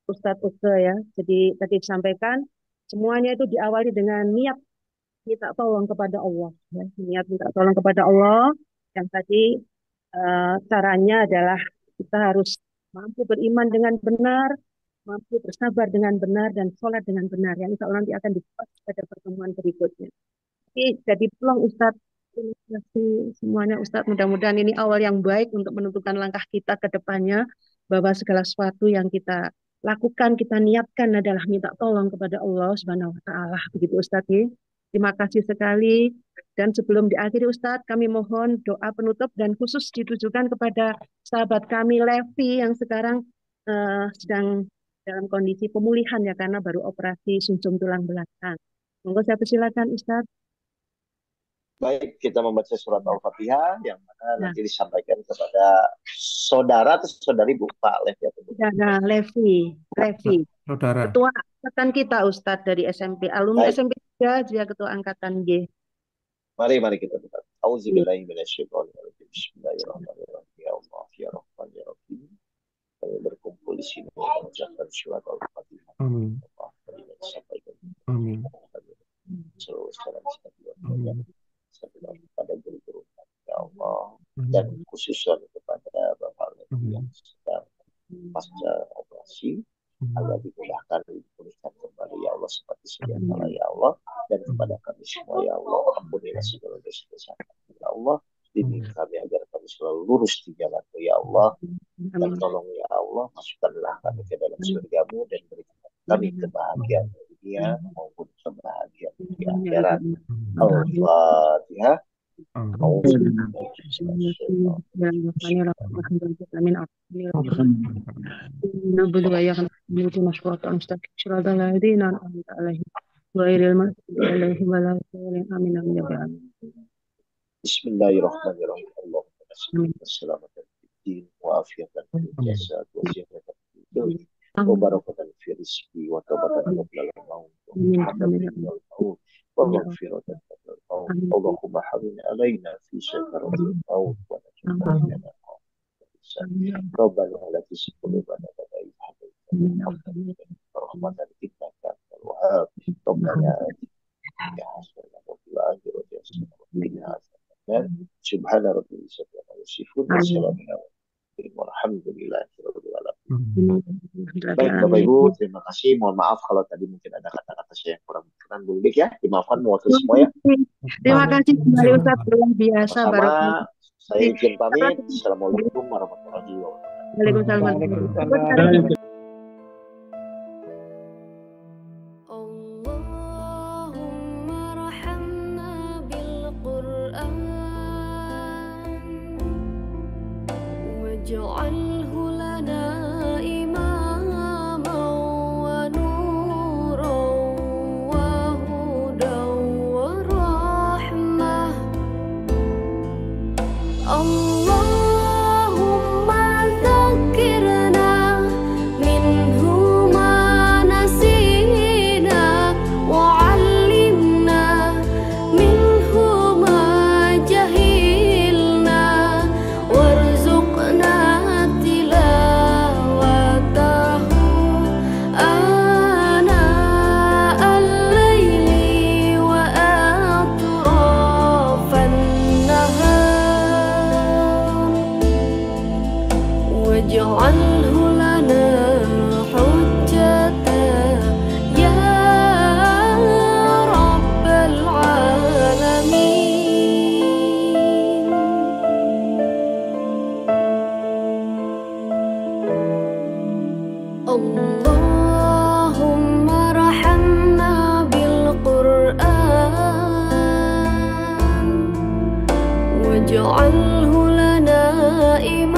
Speaker 2: Ustadz Uke ya. Jadi tadi disampaikan semuanya itu diawali dengan niat minta tolong kepada Allah. Ya. Niat minta tolong kepada Allah yang tadi caranya adalah kita harus mampu beriman dengan benar, mampu bersabar dengan benar, dan sholat dengan benar. Yang insya Allah nanti akan dibahas pada pertemuan berikutnya. Jadi peluang Ustadz, terima kasih semuanya Ustadz. Mudah-mudahan ini awal yang baik untuk menentukan langkah kita ke depannya, bahwa segala sesuatu yang kita lakukan, kita niatkan adalah minta tolong kepada Allah Subhanahu wa taala. Begitu Ustadz. Terima kasih sekali Dan sebelum diakhiri Ustadz, kami mohon doa penutup dan khusus ditujukan kepada sahabat kami Levi yang sekarang sedang dalam kondisi pemulihan ya karena baru operasi sumsum tulang belakang. Monggo saya persilakan Ustadz.
Speaker 5: Baik, kita membaca surat Al-Fatihah yang mana
Speaker 2: Nah,
Speaker 5: nanti disampaikan kepada saudara atau saudari Bu Pak Levi atau Bu.
Speaker 2: saudara Levi,
Speaker 3: Saudara.
Speaker 2: ketua angkatan kita Ustadz dari SMP, alumni
Speaker 5: Baik,
Speaker 2: SMP 3, dia ketua angkatan G.
Speaker 5: mari kita buka. Auzubillahi minasyaitonirrajim. Bismillahirrahmanirrahim. Ya Allah, ya Rahman, ya Rahim. Kami berkumpul di sini mengucapkan surat Al-Fatihah.
Speaker 3: Amin.
Speaker 5: Allah disampaikan.
Speaker 3: Amin.
Speaker 5: Seluruh salam
Speaker 3: Amin.
Speaker 5: kepada guru-guru ya Allah dan
Speaker 3: Amin.
Speaker 5: khususnya kepada Bapak Levi
Speaker 3: Amin.
Speaker 5: yang sedang pasca operasi agar dimudahkan dipulihkan kembali ya Allah seperti sedia kala ya Allah, dan kepada kami semua ya Allah ampunilah segala dosa-dosa kami ya Allah, bimbing kami agar kami selalu lurus di jalan-Mu ya Allah, dan
Speaker 2: Amin.
Speaker 5: tolong ya Allah masukkanlah kami ke dalam surga-Mu dan berikan kami kebahagiaan di dunia maupun kebahagiaan di akhirat. Al-Fatihah. Bismillahirrahmanirrahim. Allahumma wassalamatan fid din wa afiatan fil jasad wa ziyadatan fil ilmi wa barakatan fil rizqi wa taubatan qabla al-maut wa rahmatan minal maut wa maghfiratan qabla al-maut. Allahumma hawwin alaina fi sakaratil maut wa najina min al-maut. Rabbana la tuzigh qulubana ba'da idh hadaytana wa hab lana min rahmatan innaka antal wahhab. Rabbana atina hasanatan wa fil akhirati hasanatan wa qina adzabannar. Subhana rabbil izzati amma yasifun wa salamun alal mursalin walhamdulillahirabbil alamin. Baik Bapak Ibu, terima kasih. Mohon maaf kalau tadi mungkin ada kata-kata saya yang kurang berkenan, Bu Dik ya. Dimaafkan mewakili semua ya.
Speaker 2: Terima kasih kembali Ustadz, luar biasa.
Speaker 5: Sama-sama. Saya izin pamit. Assalamualaikum warahmatullahi wabarakatuh.
Speaker 2: Waalaikumsalam.
Speaker 7: Waalaikumsalam.
Speaker 8: Allahumma arhamna bil Qur'an waj'alhu lana imaman wa nuran wa hudan wa rahmah. Allahumma dzakkirna minhu ma nasina wa 'allimna minhu ma jahilna warzuqna tilawatahu ana al-laili wa atrafan nahar waj'alhu lana hujjatan ya rabbal alamin. Allahumma arhamna bil Qur'an waj'alhu lana imaman